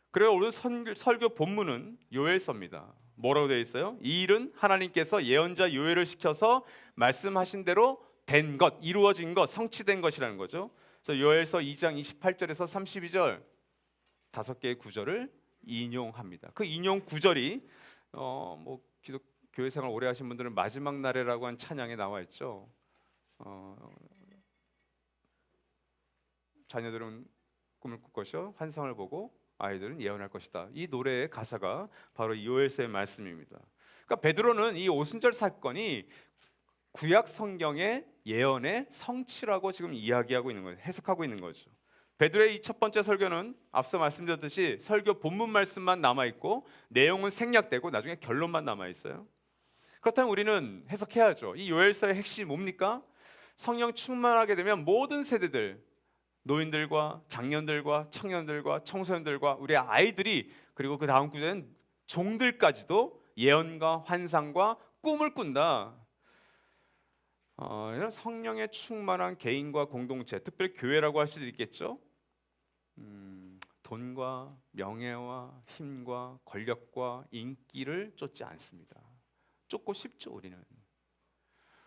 그래서 오늘 설교 본문은 요엘서입니다. 뭐라고 되어 있어요? 이 일은 하나님께서 예언자 요엘을 시켜서 말씀하신 대로 된 것, 이루어진 것, 성취된 것이라는 거죠. 그래서 요엘서 2장 28절에서 32절 5개의 구절을 인용합니다. 그 인용 구절이 교회 생활 오래 하신 분들은 마지막 날에라고 한 찬양에 나와 있죠. 자녀들은 꿈을 꿀 것이요 환상을 보고 아이들은 예언할 것이다. 이 노래의 가사가 바로 요엘서의 말씀입니다. 그러니까 베드로는 이 오순절 사건이 구약 성경의 예언의 성취라고 지금 이야기하고 있는 거예요. 해석하고 있는 거죠. 베드로의 이 첫 번째 설교는 앞서 말씀드렸듯이 설교 본문 말씀만 남아 있고 내용은 생략되고 나중에 결론만 남아 있어요. 그렇다면 우리는 해석해야죠. 이 요엘서의 핵심이 뭡니까? 성령 충만하게 되면 모든 세대들, 노인들과 장년들과 청년들과 청소년들과 우리 아이들이 그리고 그 다음 구절은 종들까지도 예언과 환상과 꿈을 꾼다. 이런 성령의 충만한 개인과 공동체, 특별히 교회라고 할 수도 있겠죠. 돈과 명예와 힘과 권력과 인기를 쫓지 않습니다. 쫓고 싶죠 우리는.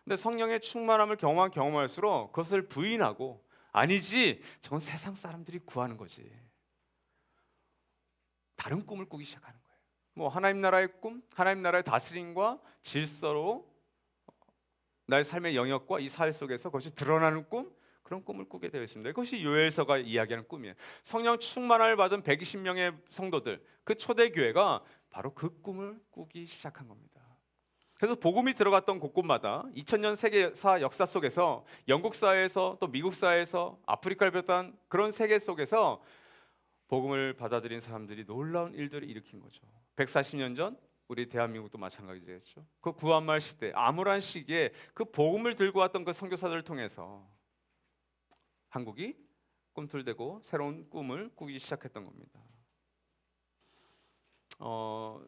근데 성령의 충만함을 경험할수록 그것을 부인하고 아니지, 저건 세상 사람들이 구하는 거지. 다른 꿈을 꾸기 시작하는 거예요. 뭐 하나님 나라의 꿈, 하나님 나라의 다스림과 질서로 나의 삶의 영역과 이 사회 속에서 그것이 드러나는 꿈, 그런 꿈을 꾸게 되어 있습니다. 그것이 요엘서가 이야기하는 꿈이에요. 성령 충만함을 받은 120명의 성도들, 그 초대교회가 바로 그 꿈을 꾸기 시작한 겁니다. 그래서 복음이 들어갔던 곳곳마다 2000년 세계사 역사 속에서 영국 사회에서 또 미국 사회에서 아프리카를 비롯한 그런 세계 속에서 복음을 받아들인 사람들이 놀라운 일들을 일으킨 거죠. 140년 전 우리 대한민국도 마찬가지겠죠. 그 구한말 시대 암울한 시기에 그 복음을 들고 왔던 그 선교사들을 통해서 한국이 꿈틀대고 새로운 꿈을 꾸기 시작했던 겁니다.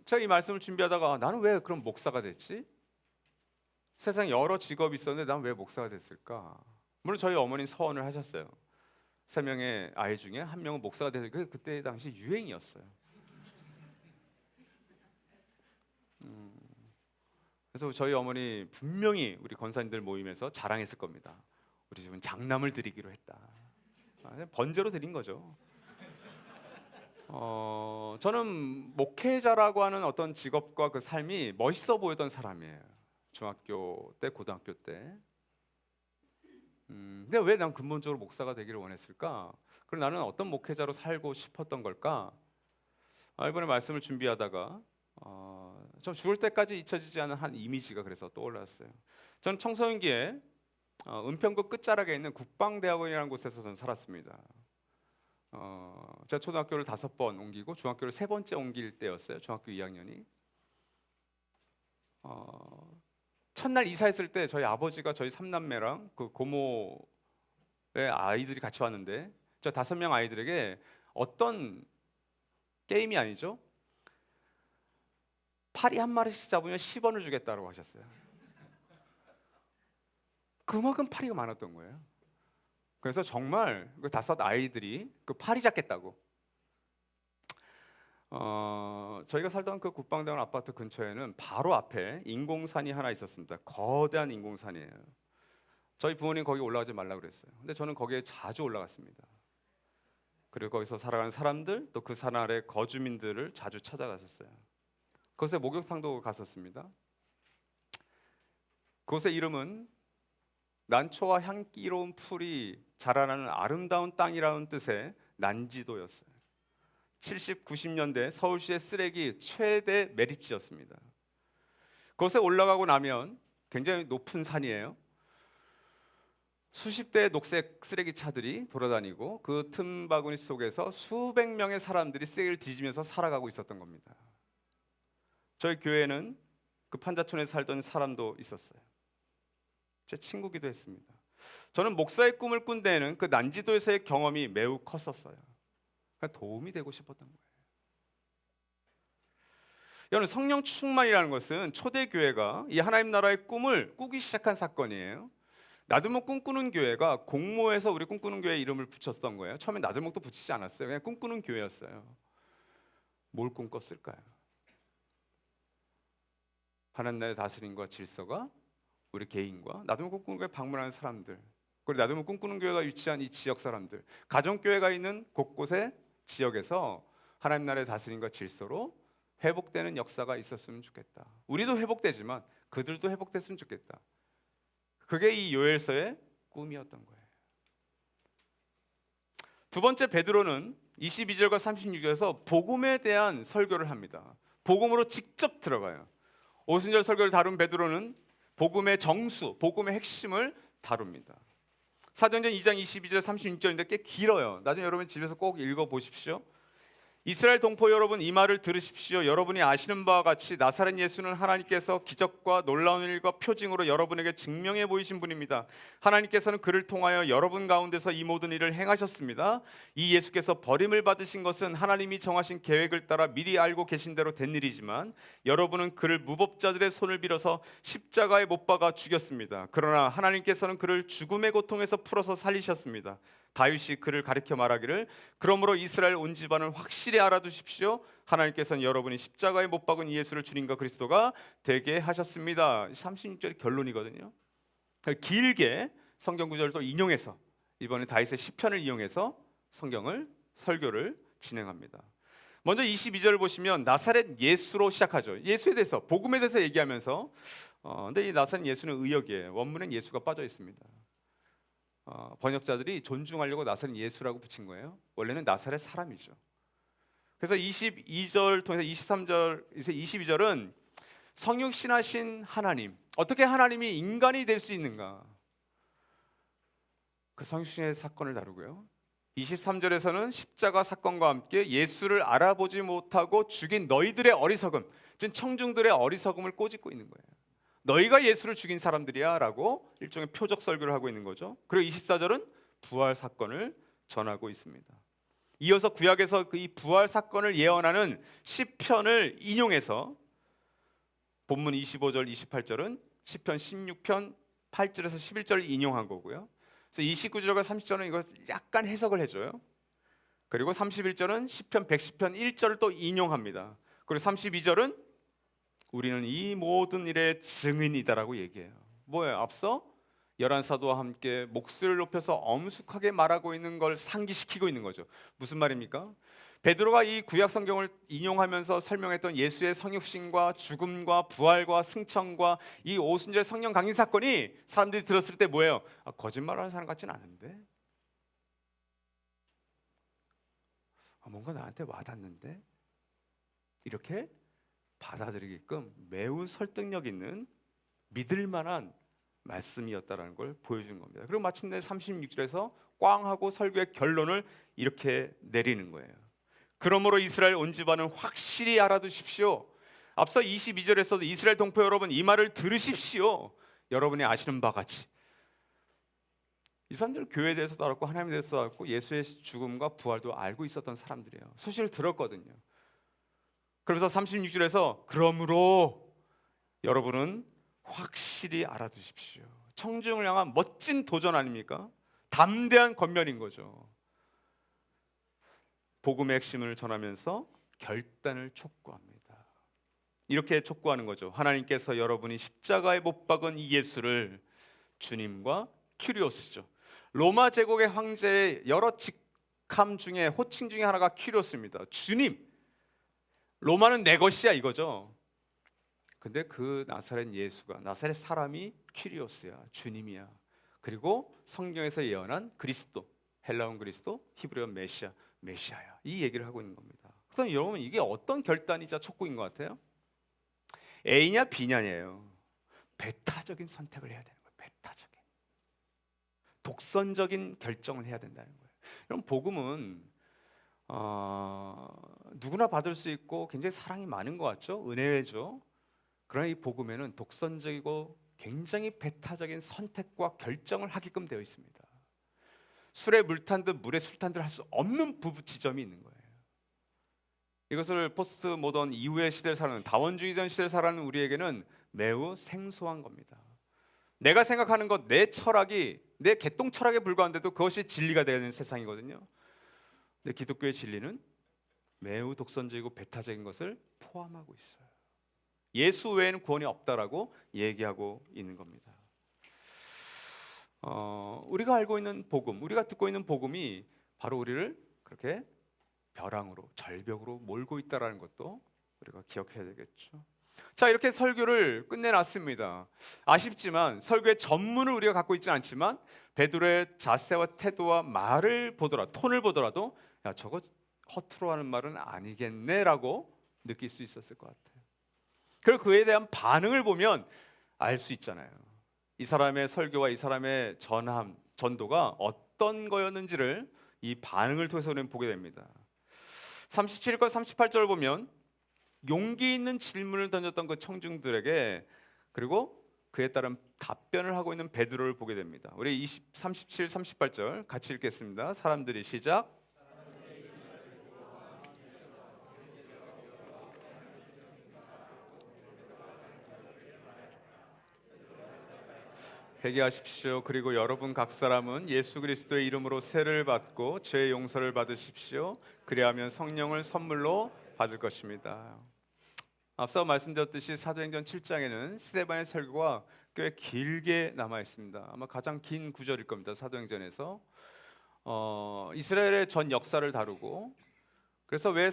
제가 이 말씀을 준비하다가 나는 왜 그럼 목사가 됐지? 세상에 여러 직업이 있었는데 난 왜 목사가 됐을까? 물론 저희 어머니는 서원을 하셨어요. 3명의 아이 중에 한 명은 목사가 돼서 그때 당시 유행이었어요. 그래서 저희 어머니 분명히 우리 권사님들 모임에서 자랑했을 겁니다. 우리 집은 장남을 드리기로 했다. 번제로 드린 거죠. 저는 목회자라고 하는 어떤 직업과 그 삶이 멋있어 보였던 사람이에요. 중학교 때, 고등학교 때. 근데 왜 난 근본적으로 목사가 되기를 원했을까? 그리고 나는 어떤 목회자로 살고 싶었던 걸까? 이번에 말씀을 준비하다가 좀 죽을 때까지 잊혀지지 않은 한 이미지가 그래서 떠올랐어요. 저는 청소년기에 은평구 끝자락에 있는 국방대학원이라는 곳에서 저는 살았습니다. 제가 초등학교를 5번 옮기고 중학교를 3번째 옮길 때였어요. 중학교 2학년이. 첫날 이사했을 때 저희 아버지가 저희 3남매랑 그 고모의 아이들이 같이 왔는데 저 5명 아이들에게 어떤 게임이 아니죠? 파리 한 마리씩 잡으면 10원을 주겠다고 하셨어요. 그만큼 파리가 많았던 거예요. 그래서 정말 그 5 아이들이 그 파리 잡겠다고. 저희가 살던 그 국방대원 아파트 근처에는 바로 앞에 인공산이 하나 있었습니다. 거대한 인공산이에요. 저희 부모님 거기 올라가지 말라고 그랬어요. 근데 저는 거기에 자주 올라갔습니다. 그리고 거기서 살아가는 사람들 또 그 산 아래 거주민들을 자주 찾아갔었어요. 그곳에 목욕탕도 갔었습니다. 그곳의 이름은 난초와 향기로운 풀이 자라나는 아름다운 땅이라는 뜻의 난지도였어요. 70, 90년대 서울시의 쓰레기 최대 매립지였습니다. 그곳에 올라가고 나면 굉장히 높은 산이에요. 수십 대의 녹색 쓰레기 차들이 돌아다니고 그 틈바구니 속에서 수백 명의 사람들이 쓰레기를 뒤지면서 살아가고 있었던 겁니다. 저희 교회에는 그 판자촌에 살던 사람도 있었어요. 제 친구기도 했습니다. 저는 목사의 꿈을 꾼 데에는 그 난지도에서의 경험이 매우 컸었어요. 도움이 되고 싶었던 거예요. 여러분, 성령 충만이라는 것은 초대교회가 이 하나님 나라의 꿈을 꾸기 시작한 사건이에요. 나들목 꿈꾸는 교회가 공모해서 우리 꿈꾸는 교회 이름을 붙였던 거예요. 처음에 나들목도 붙이지 않았어요. 그냥 꿈꾸는 교회였어요. 뭘 꿈꿨을까요? 하나님 나라의 다스림과 질서가 우리 개인과 나들목 꿈꾸는 교회 방문하는 사람들, 그리고 나들목 꿈꾸는 교회가 위치한 이 지역 사람들, 가정교회가 있는 곳곳의 지역에서 하나님 나라의 다스림과 질서로 회복되는 역사가 있었으면 좋겠다. 우리도 회복되지만 그들도 회복됐으면 좋겠다. 그게 이 요엘서의 꿈이었던 거예요. 두 번째, 베드로는 22절과 36절에서 복음에 대한 설교를 합니다. 복음으로 직접 들어가요. 오순절 설교를 다룬 베드로는 복음의 정수, 복음의 핵심을 다룹니다. 사도행전 2장 22절 36절인데 꽤 길어요. 나중에 여러분 집에서 꼭 읽어보십시오. 이스라엘 동포 여러분, 이 말을 들으십시오. 여러분이 아시는 바와 같이 나사렛 예수는 하나님께서 기적과 놀라운 일과 표징으로 여러분에게 증명해 보이신 분입니다. 하나님께서는 그를 통하여 여러분 가운데서 이 모든 일을 행하셨습니다. 이 예수께서 버림을 받으신 것은 하나님이 정하신 계획을 따라 미리 알고 계신 대로 된 일이지만 여러분은 그를 무법자들의 손을 빌어서 십자가에 못 박아 죽였습니다. 그러나 하나님께서는 그를 죽음의 고통에서 풀어서 살리셨습니다. 다윗이 그를 가리켜 말하기를 그러므로 이스라엘 온 집안을 확실히 알아두십시오. 하나님께서는 여러분이 십자가에 못 박은 이 예수를 주님과 그리스도가 되게 하셨습니다. 36절이 결론이거든요. 길게 성경 구절을 또 인용해서 이번에 다윗의 시편을 이용해서 성경을 설교를 진행합니다. 먼저 22절을 보시면 나사렛 예수로 시작하죠. 예수에 대해서, 복음에 대해서 얘기하면서 근데 이 나사렛 예수는 의역이에요. 원문엔 예수가 빠져 있습니다. 번역자들이 존중하려고 나사렛 예수라고 붙인 거예요. 원래는 나사렛 사람이죠. 그래서 22절 통해서 23절, 22절은 성육신하신 하나님, 어떻게 하나님이 인간이 될 수 있는가, 그 성육신의 사건을 다루고요. 23절에서는 십자가 사건과 함께 예수를 알아보지 못하고 죽인 너희들의 어리석음, 즉 청중들의 어리석음을 꼬집고 있는 거예요. 너희가 예수를 죽인 사람들이야 라고 일종의 표적 설교를 하고 있는 거죠. 그리고 24절은 부활 사건을 전하고 있습니다. 이어서 구약에서 이 부활 사건을 예언하는 시편을 인용해서 본문 25절 28절은 시편 16편 8절에서 11절을 인용한 거고요. 그래서 29절과 30절은 이거 약간 해석을 해줘요. 그리고 31절은 시편 110편 1절을 또 인용합니다. 그리고 32절은 우리는 이 모든 일의 증인이다라고 얘기해요. 뭐예요? 앞서 11사도와 함께 목소리를 높여서 엄숙하게 말하고 있는 걸 상기시키고 있는 거죠. 무슨 말입니까? 베드로가 이 구약 성경을 인용하면서 설명했던 예수의 성육신과 죽음과 부활과 승천과 이 오순절 성령 강림 사건이 사람들이 들었을 때 뭐예요? 거짓말하는 사람 같지는 않은데, 뭔가 나한테 와닿는데, 이렇게 받아들이게끔 매우 설득력 있는 믿을 만한 말씀이었다라는 걸 보여주는 겁니다. 그리고 마침내 36절에서 꽝 하고 설교의 결론을 이렇게 내리는 거예요. 그러므로 이스라엘 온 집안은 확실히 알아두십시오. 앞서 22절에서도 이스라엘 동포 여러분, 이 말을 들으십시오. 여러분이 아시는 바 같이 이 사람들 교회에 대해서도 알았고 하나님에 대해서도 알았고 예수의 죽음과 부활도 알고 있었던 사람들이에요. 소식을 들었거든요. 그러면서 36절에서 그러므로 여러분은 확실히 알아두십시오. 청중을 향한 멋진 도전 아닙니까? 담대한 권면인 거죠. 복음의 핵심을 전하면서 결단을 촉구합니다. 이렇게 촉구하는 거죠. 하나님께서 여러분이 십자가에 못 박은 이 예수를 주님과 큐리오스죠. 로마 제국의 황제의 여러 직함 중에 호칭 중에 하나가 큐리오스입니다. 주님, 로마는 내 것이야 이거죠. 근데 그 나사렛 예수가, 나사렛 사람이 큐리오스야, 주님이야. 그리고 성경에서 예언한 그리스도, 헬라어 그리스도, 히브리어 메시아야. 이 얘기를 하고 있는 겁니다. 그럼 여러분, 이게 어떤 결단이자 촉구인 것 같아요? A냐 B냐예요. 배타적인 선택을 해야 되는 거예요. 배타적인, 독선적인 결정을 해야 된다는 거예요. 여러분, 복음은 누구나 받을 수 있고 굉장히 사랑이 많은 것 같죠? 은혜죠. 그러나 이 복음에는 독선적이고 굉장히 배타적인 선택과 결정을 하게끔 되어 있습니다. 술에 물 탄 듯 물에 술 탄 듯 할 수 없는 부부 지점이 있는 거예요. 이것을 포스트 모던 이후의 시대를 살아가는, 다원주의 전 시대를 살아가는 우리에게는 매우 생소한 겁니다. 내가 생각하는 것, 내 철학이 내 개똥 철학에 불과한데도 그것이 진리가 되는 세상이거든요. 근데 기독교의 진리는 매우 독선적이고 배타적인 것을 포함하고 있어요. 예수 외에는 구원이 없다라고 얘기하고 있는 겁니다. 우리가 알고 있는 복음, 우리가 듣고 있는 복음이 바로 우리를 그렇게 벼랑으로, 절벽으로 몰고 있다라는 것도 우리가 기억해야 되겠죠. 자, 이렇게 설교를 끝내놨습니다. 아쉽지만 설교의 전문을 우리가 갖고 있지는 않지만 베드로의 자세와 태도와 말을 보더라도, 톤을 보더라도 야, 저거 허투루 하는 말은 아니겠네라고 느낄 수 있었을 것 같아요. 그리고 그에 대한 반응을 보면 알 수 있잖아요. 이 사람의 설교와 이 사람의 전도가 어떤 거였는지를 이 반응을 통해서 우리는 보게 됩니다. 37과 38절을 보면 용기 있는 질문을 던졌던 그 청중들에게 그리고 그에 따른 답변을 하고 있는 베드로를 보게 됩니다. 우리 37, 38절 같이 읽겠습니다. 사람들이 시작. 회개하십시오. 그리고 여러분 각 사람은 예수 그리스도의 이름으로 세를 받고 죄의 용서를 받으십시오. 그리하면 성령을 선물로 받을 것입니다. 앞서 말씀드렸듯이 사도행전 7장에는 스데반의 설교가 꽤 길게 남아 있습니다. 아마 가장 긴 구절일 겁니다. 사도행전에서 이스라엘의 전 역사를 다루고, 그래서 왜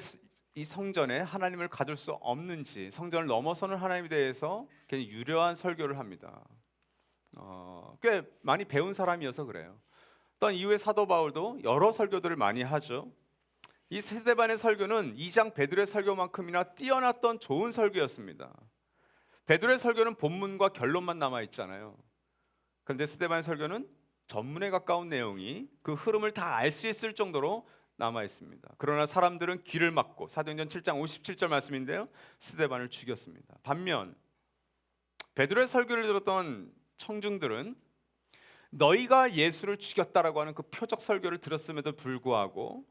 이 성전에 하나님을 가둘 수 없는지, 성전을 넘어서는 하나님에 대해서 굉장히 유려한 설교를 합니다. 꽤 많이 배운 사람이어서 그래요. 또 이후에 사도 바울도 여러 설교들을 많이 하죠. 이 스데반의 설교는 2장 베드로의 설교만큼이나 뛰어났던 좋은 설교였습니다. 베드로의 설교는 본문과 결론만 남아 있잖아요. 그런데 스데반의 설교는 전문에 가까운 내용이 그 흐름을 다 알 수 있을 정도로 남아 있습니다. 그러나 사람들은 귀를 막고, 사도행전 7장 57절 말씀인데요, 스데반을 죽였습니다. 반면 베드로의 설교를 들었던 청중들은 너희가 예수를 죽였다라고 하는 그 표적 설교를 들었음에도 불구하고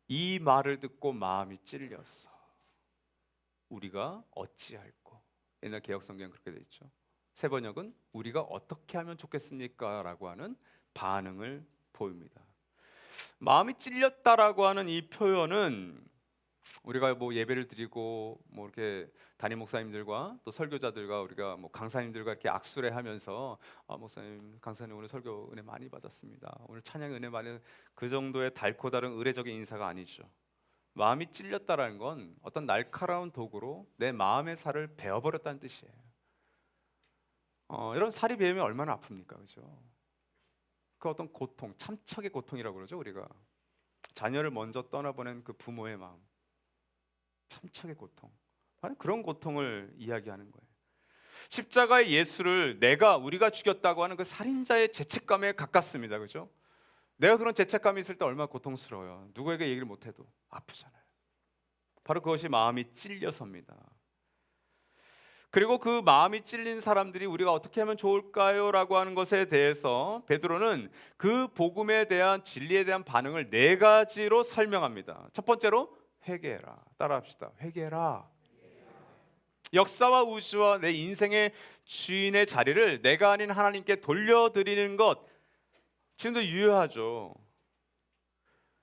이 말을 듣고 마음이 찔렸어. 우리가 어찌할꼬. 옛날 개역 성경은 그렇게 돼 있죠. 새 번역은 우리가 어떻게 하면 좋겠습니까? 라고 하는 반응을 보입니다. 마음이 찔렸다라고 하는 이 표현은 우리가 뭐 예배를 드리고 뭐 이렇게 담임 목사님들과 또 설교자들과 우리가 뭐 강사님들과 이렇게 악수를 하면서 목사님, 강사님 오늘 설교 은혜 많이 받았습니다. 오늘 찬양 은혜 많이, 그 정도의 달고 다른 의례적인 인사가 아니죠. 마음이 찔렸다라는 건 어떤 날카로운 도구로 내 마음의 살을 베어버렸다는 뜻이에요. 여러분, 살이 베이면 얼마나 아픕니까, 그죠? 그 어떤 고통, 참척의 고통이라고 그러죠. 우리가 자녀를 먼저 떠나보낸 그 부모의 마음, 참척의 고통, 그런 고통을 이야기하는 거예요. 십자가의 예수를 우리가 죽였다고 하는 그 살인자의 죄책감에 가깝습니다, 그죠? 내가 그런 죄책감이 있을 때 얼마나 고통스러워요. 누구에게 얘기를 못해도 아프잖아요. 바로 그것이 마음이 찔려서입니다. 그리고 그 마음이 찔린 사람들이 우리가 어떻게 하면 좋을까요? 라고 하는 것에 대해서 베드로는 그 복음에 대한, 진리에 대한 반응을 4가지로 설명합니다. 첫 번째로 회개해라. 따라합시다. 회개해라. 역사와 우주와 내 인생의 주인의 자리를 내가 아닌 하나님께 돌려드리는 것, 지금도 유효하죠.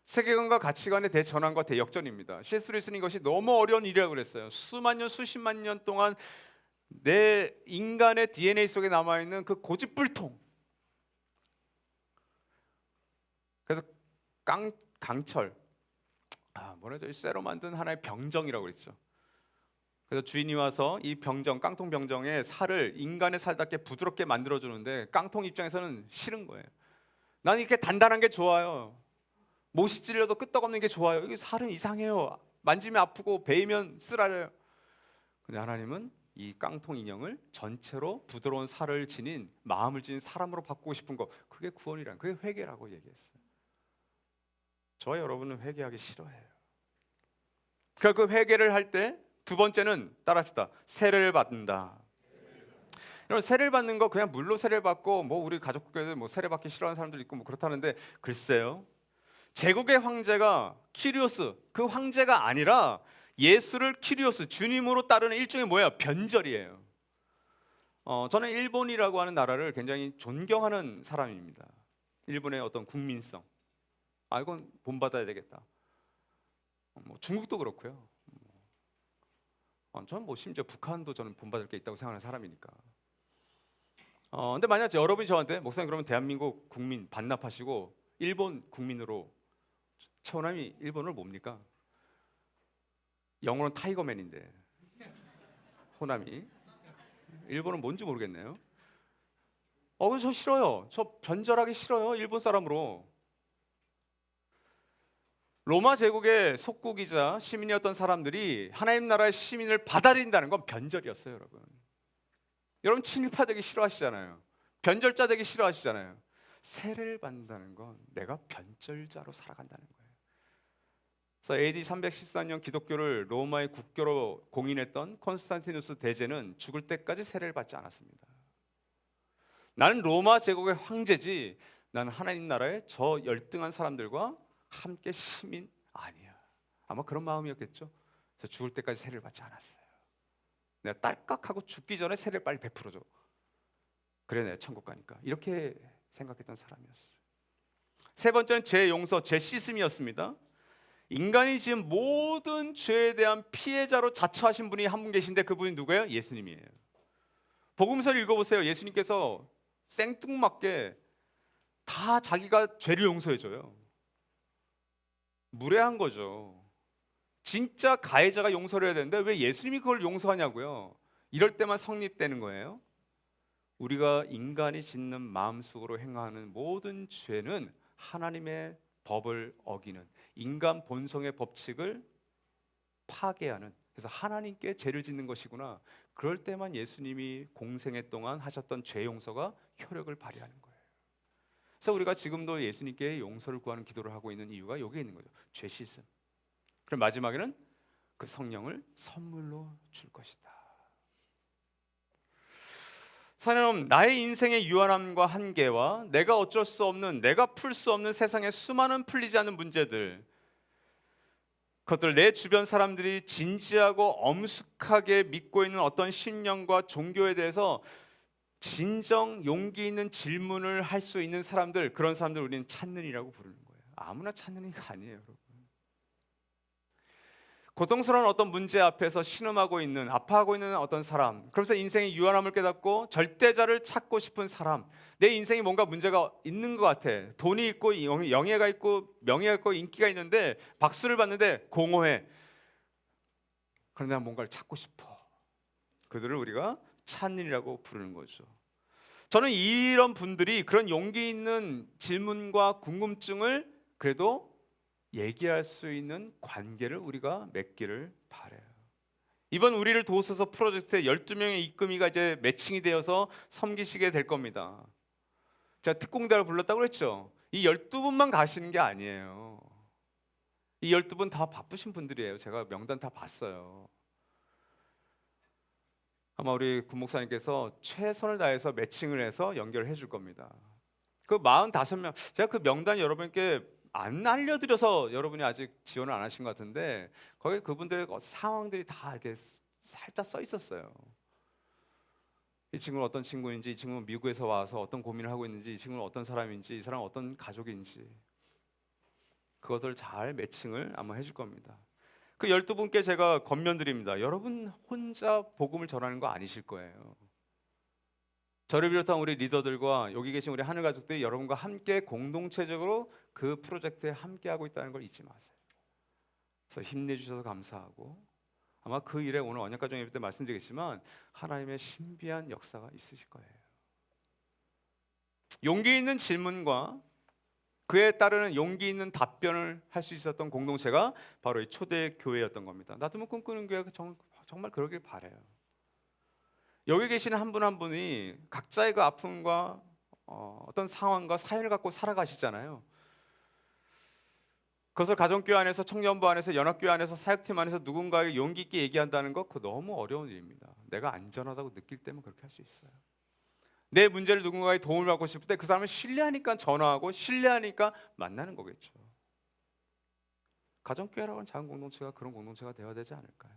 세계관과 가치관의 대전환과 대역전입니다. C.S. 루이스는 이것이 너무 어려운 일이라고 그랬어요. 수만 년, 수십만 년 동안 내 인간의 DNA 속에 남아있는 그 고집불통. 그래서 강철, 뭐라죠? 쇠로 만든 하나의 병정이라고 그랬죠. 그래서 주인이 와서 이 병정, 깡통 병정의 살을 인간의 살답게 부드럽게 만들어주는데 깡통 입장에서는 싫은 거예요. 나는 이렇게 단단한 게 좋아요. 못이 찔려도 끄떡없는 게 좋아요. 이게 살은 이상해요. 만지면 아프고 베이면 쓰라려요. 근데 하나님은 이 깡통 인형을 전체로 부드러운 살을 지닌, 마음을 지닌 사람으로 바꾸고 싶은 거, 그게 구원이란, 그게 회개라고 얘기했어요. 저와 여러분은 회개하기 싫어해요. 그러니까 그 회개를 할 때 두 번째는, 따라합시다, 세례를 받는다. 여러분, 세례를 받는 거 그냥 물로 세례를 받고, 뭐 우리 가족들 뭐 세례 받기 싫어하는 사람들 있고 뭐 그렇다는데, 글쎄요, 제국의 황제가 키리오스, 그 황제가 아니라 예수를 키리오스, 주님으로 따르는 일종의 뭐예요? 변절이에요. 저는 일본이라고 하는 나라를 굉장히 존경하는 사람입니다. 일본의 어떤 국민성, 이건 본받아야 되겠다. 뭐 중국도 그렇고요. 저는 뭐 심지어 북한도 저는 본받을 게 있다고 생각하는 사람이니까. 근데 만약 여러분이 저한테, 목사님 그러면 대한민국 국민 반납하시고 일본 국민으로 채원함이, 일본을 뭡니까? 영어는 타이거맨인데 호남이, 일본은 뭔지 모르겠네요. 저 싫어요. 저 변절하기 싫어요. 일본 사람으로. 로마 제국의 속국이자 시민이었던 사람들이 하나님 나라의 시민을 받아들인다는 건 변절이었어요, 여러분. 여러분, 친일파 되기 싫어하시잖아요. 변절자 되기 싫어하시잖아요. 세례를 받는다는 건 내가 변절자로 살아간다는 거예요. 그래서 AD 314년 기독교를 로마의 국교로 공인했던 콘스탄티누스 대제는 죽을 때까지 세례를 받지 않았습니다. 나는 로마 제국의 황제지, 나는 하나님 나라의 저 열등한 사람들과 함께 시민 아니야. 아마 그런 마음이었겠죠. 그래서 죽을 때까지 세례를 받지 않았어요. 내가 딸깍하고 죽기 전에 세례를 빨리 베풀어줘. 그래 내가 천국 가니까. 이렇게 생각했던 사람이었어요. 세 번째는 죄 용서, 죄 씻음이었습니다. 인간이 지은 모든 죄에 대한 피해자로 자처하신 분이 한 분 계신데, 그분이 누구예요? 예수님이에요. 복음서를 읽어보세요. 예수님께서 생뚱맞게 다 자기가 죄를 용서해줘요. 무례한 거죠. 진짜 가해자가 용서를 해야 되는데 왜 예수님이 그걸 용서하냐고요. 이럴 때만 성립되는 거예요. 우리가 인간이 짓는 마음속으로 행하는 모든 죄는 하나님의 법을 어기는, 인간 본성의 법칙을 파괴하는, 그래서 하나님께 죄를 짓는 것이구나. 그럴 때만 예수님이 공생애 동안 하셨던 죄 용서가 효력을 발휘하는 거예요. 그래서 우리가 지금도 예수님께 용서를 구하는 기도를 하고 있는 이유가 여기에 있는 거죠. 죄 씻음. 그럼 마지막에는 그 성령을 선물로 줄 것이다. 사랑하는, 나의 인생의 유한함과 한계와 내가 어쩔 수 없는, 내가 풀 수 없는 세상의 수많은 풀리지 않는 문제들, 그것들, 내 주변 사람들이 진지하고 엄숙하게 믿고 있는 어떤 신념과 종교에 대해서 진정 용기 있는 질문을 할 수 있는 사람들, 그런 사람들 우리는 찬는이라고 부르는 거예요. 아무나 찬는이가 아니에요, 여러분. 고통스러운 어떤 문제 앞에서 신음하고 있는, 아파하고 있는 어떤 사람, 그러면서 인생의 유한함을 깨닫고 절대자를 찾고 싶은 사람, 내 인생에 뭔가 문제가 있는 것 같아. 돈이 있고 영예가 있고 명예가 있고 인기가 있는데 박수를 받는데 공허해. 그런데 난 뭔가를 찾고 싶어. 그들을 우리가 찬인이라고 부르는 거죠. 저는 이런 분들이 그런 용기 있는 질문과 궁금증을 그래도 얘기할 수 있는 관계를 우리가 맺기를 바라요. 이번 우리를 도우소서 프로젝트에 12명의 입금이가 이제 매칭이 되어서 섬기시게 될 겁니다. 제가 특공대를 불렀다고 그랬죠. 이 12분만 가시는 게 아니에요. 이 12분 다 바쁘신 분들이에요. 제가 명단 다 봤어요. 아마 우리 군 목사님께서 최선을 다해서 매칭을 해서 연결해 줄 겁니다. 그 45명, 제가 그 명단 여러분께 안 알려드려서 여러분이 아직 지원을 안 하신 것 같은데, 거기 그분들의 상황들이 다 이렇게 살짝 써 있었어요. 이 친구는 어떤 친구인지, 이 친구는 미국에서 와서 어떤 고민을 하고 있는지, 이 친구는 어떤 사람인지, 이 사람은 어떤 가족인지, 그것을 잘 매칭을 아마 해줄 겁니다. 그 12분께 제가 권면드립니다. 여러분 혼자 복음을 전하는 거 아니실 거예요. 저를 비롯한 우리 리더들과 여기 계신 우리 하늘 가족들이 여러분과 함께 공동체적으로 그 프로젝트에 함께하고 있다는 걸 잊지 마세요. 그래서 힘내주셔서 감사하고, 아마 그 일에 오늘 언약가정 예배 때 말씀드리겠지만 하나님의 신비한 역사가 있으실 거예요. 용기 있는 질문과 그에 따르는 용기 있는 답변을 할 수 있었던 공동체가 바로 이 초대 교회였던 겁니다. 나도 꿈꾸는 교회가 정말 그러길 바라요. 여기 계시는 한 분 한 분이 각자의 그 아픔과 어떤 상황과 사연을 갖고 살아가시잖아요. 그것을 가정교회 안에서, 청년부 안에서, 연합교회 안에서, 사역팀 안에서 누군가에게 용기 있게 얘기한다는 것, 그거 너무 어려운 일입니다. 내가 안전하다고 느낄 때면 그렇게 할 수 있어요. 내 문제를 누군가의 도움을 받고 싶을 때 그 사람을 신뢰하니까 전화하고, 신뢰하니까 만나는 거겠죠. 가정교회라고 하는 작은 공동체가 그런 공동체가 되어야 되지 않을까요?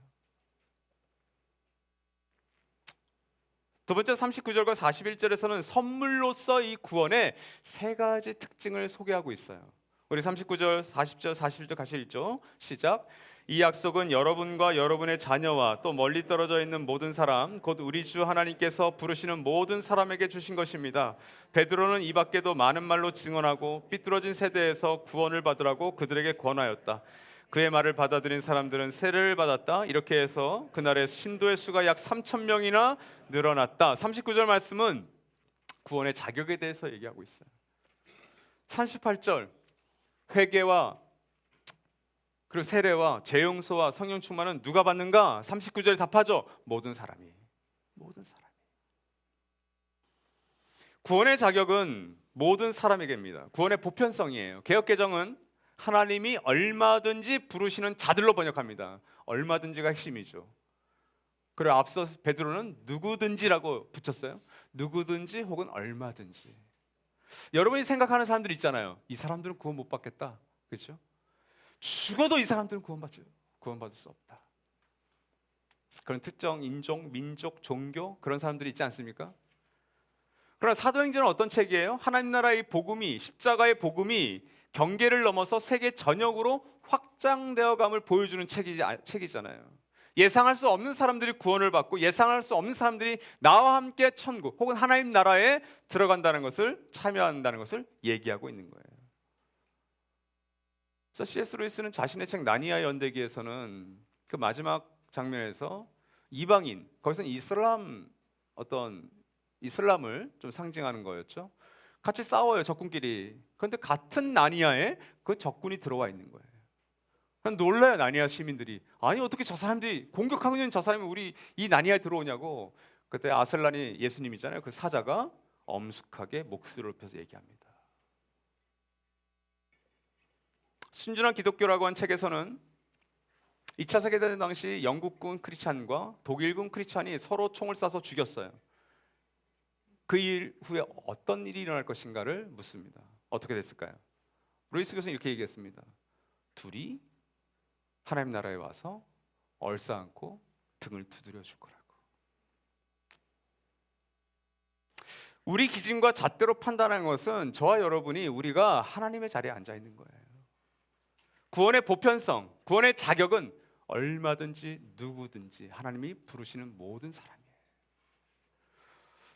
두 번째 39절과 41절에서는 선물로서 이 구원의 세 가지 특징을 소개하고 있어요. 우리 39절, 40절, 41절 같이 읽죠. 시작. 이 약속은 여러분과 여러분의 자녀와 또 멀리 떨어져 있는 모든 사람, 곧 우리 주 하나님께서 부르시는 모든 사람에게 주신 것입니다. 베드로는 이 밖에도 많은 말로 증언하고 삐뚤어진 세대에서 구원을 받으라고 그들에게 권하였다. 그의 말을 받아들인 사람들은 세례를 받았다. 이렇게 해서 그날의 신도의 수가 약 3,000명이나 늘어났다. 39절 말씀은 구원의 자격에 대해서 얘기하고 있어요. 38절 회개와 그리고 세례와 죄용서와 성령 충만은 누가 받는가? 39절에 답하죠. 모든 사람이. 모든 사람이. 구원의 자격은 모든 사람에게입니다. 구원의 보편성이에요. 개역개정은 하나님이 얼마든지 부르시는 자들로 번역합니다. 얼마든지가 핵심이죠. 그리고 앞서 베드로는 누구든지라고 붙였어요. 누구든지 혹은 얼마든지. 여러분이 생각하는 사람들 있잖아요. 이 사람들은 구원 못 받겠다. 그렇죠? 죽어도 이 사람들은 구원받을 수 없다. 그런 특정 인종, 민족, 종교 그런 사람들이 있지 않습니까? 그러나 사도행전은 어떤 책이에요? 하나님 나라의 복음이, 십자가의 복음이 경계를 넘어서 세계 전역으로 확장되어감을 보여주는 책이잖아요. 예상할 수 없는 사람들이 구원을 받고 예상할 수 없는 사람들이 나와 함께 천국 혹은 하나님 나라에 들어간다는 것을, 참여한다는 것을 얘기하고 있는 거예요. 그래서 C.S. 루이스는 자신의 책 나니아 연대기에서는 그 마지막 장면에서 이방인, 거기서는 이슬람을 좀 상징하는 거였죠. 같이 싸워요, 적군끼리. 그런데 같은 나니아에 그 적군이 들어와 있는 거예요. 놀라요, 나니아 시민들이. 아니 어떻게 저 사람들이 공격하고 있는 저 사람이 우리 이 나니아에 들어오냐고. 그때 아슬란이 예수님이잖아요. 그 사자가 엄숙하게 목소리를 높여서 얘기합니다. 순전한 기독교라고 한 책에서는 2차 세계대전 당시 영국군 크리스찬과 독일군 크리스찬이 서로 총을 쏴서 죽였어요. 그 일 후에 어떤 일이 일어날 것인가를 묻습니다. 어떻게 됐을까요? 루이스 교수는 이렇게 얘기했습니다. 둘이 하나님 나라에 와서 얼싸안고 등을 두드려 줄 거라고. 우리 기준과 잣대로 판단하는 것은 저와 여러분이 우리가 하나님의 자리에 앉아 있는 거예요. 구원의 보편성, 구원의 자격은 얼마든지 누구든지 하나님이 부르시는 모든 사람이에요.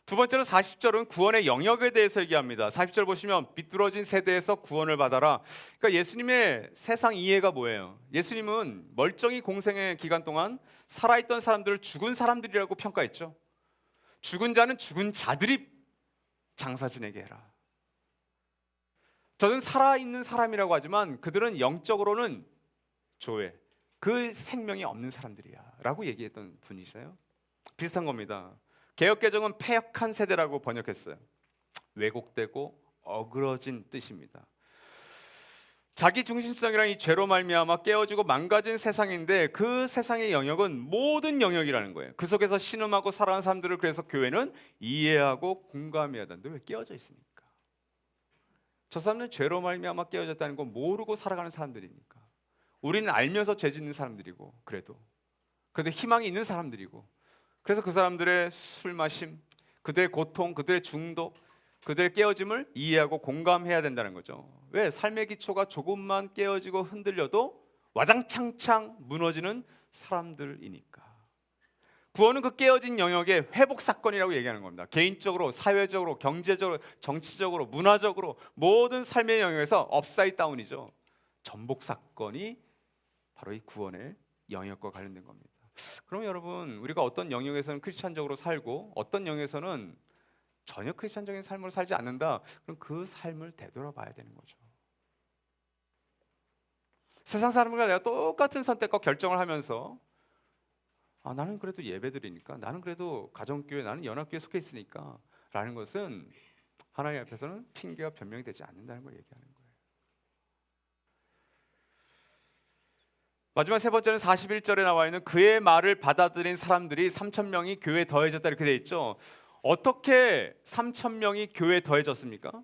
두 번째로 40절은 구원의 영역에 대해서 얘기합니다. 40절 보시면 비뚤어진 세대에서 구원을 받아라. 그러니까 예수님의 세상 이해가 뭐예요? 예수님은 멀쩡히 공생의 기간 동안 살아있던 사람들을 죽은 사람들이라고 평가했죠. 죽은 자는 죽은 자들이 장사 지내게 해라. 저는 살아있는 사람이라고 하지만 그들은 영적으로는 조회, 그 생명이 없는 사람들이야 라고 얘기했던 분이세요. 비슷한 겁니다. 개역개정은 패역한 세대라고 번역했어요. 왜곡되고 어그러진 뜻입니다. 자기 중심성이란 이 죄로 말미암아 깨어지고 망가진 세상인데 그 세상의 영역은 모든 영역이라는 거예요. 그 속에서 신음하고 살아가는 사람들을 그래서 교회는 이해하고 공감해야 되는데 왜 깨어져 있습니까? 저 사람은 죄로 말미암아 깨어졌다는 건 모르고 살아가는 사람들이니까. 우리는 알면서 죄 짓는 사람들이고 그래도 희망이 있는 사람들이고 그래서 그 사람들의 술 마심, 그들의 고통, 그들의 중독, 그들의 깨어짐을 이해하고 공감해야 된다는 거죠. 왜? 삶의 기초가 조금만 깨어지고 흔들려도 와장창창 무너지는 사람들이니까. 구원은 그 깨어진 영역의 회복 사건이라고 얘기하는 겁니다. 개인적으로, 사회적으로, 경제적으로, 정치적으로, 문화적으로 모든 삶의 영역에서 업사이드 다운이죠. 전복 사건이 바로 이 구원의 영역과 관련된 겁니다. 그럼 여러분, 우리가 어떤 영역에서는 크리스찬적으로 살고 어떤 영역에서는 전혀 크리스찬적인 삶으로 살지 않는다. 그럼 그 삶을 되돌아봐야 되는 거죠. 세상 사람들과 내가 똑같은 선택과 결정을 하면서 나는 그래도 예배드리니까, 나는 그래도 가정교회, 나는 연합교회 속해 있으니까 라는 것은 하나님 앞에서는 핑계와 변명이 되지 않는다는 걸 얘기하는 거예요. 마지막 세 번째는 41절에 나와 있는 그의 말을 받아들인 사람들이 3,000명이 교회에 더해졌다 이렇게 돼 있죠. 어떻게 3,000명이 교회에 더해졌습니까?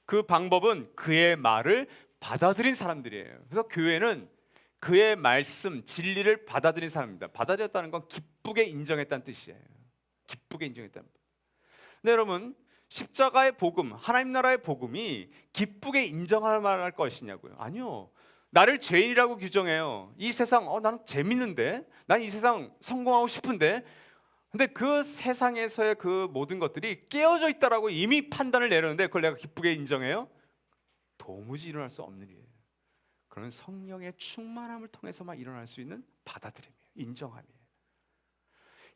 그 방법은 그의 말을 받아들인 사람들이에요. 그래서 교회는 그의 말씀, 진리를 받아들인 사람입니다. 받아들였다는 건 기쁘게 인정했다는 뜻이에요. 기쁘게 인정했다는 것. 근데 여러분, 십자가의 복음, 하나님 나라의 복음이 기쁘게 인정할 만할 것이냐고요? 아니요. 나를 죄인이라고 규정해요. 이 세상 나는 재밌는데, 난 이 세상 성공하고 싶은데, 근데 그 세상에서의 그 모든 것들이 깨어져 있다라고 이미 판단을 내렸는데 그걸 내가 기쁘게 인정해요? 도무지 일어날 수 없는 일이에요. 그런 성령의 충만함을 통해서만 일어날 수 있는 받아들임이에요. 인정함이에요.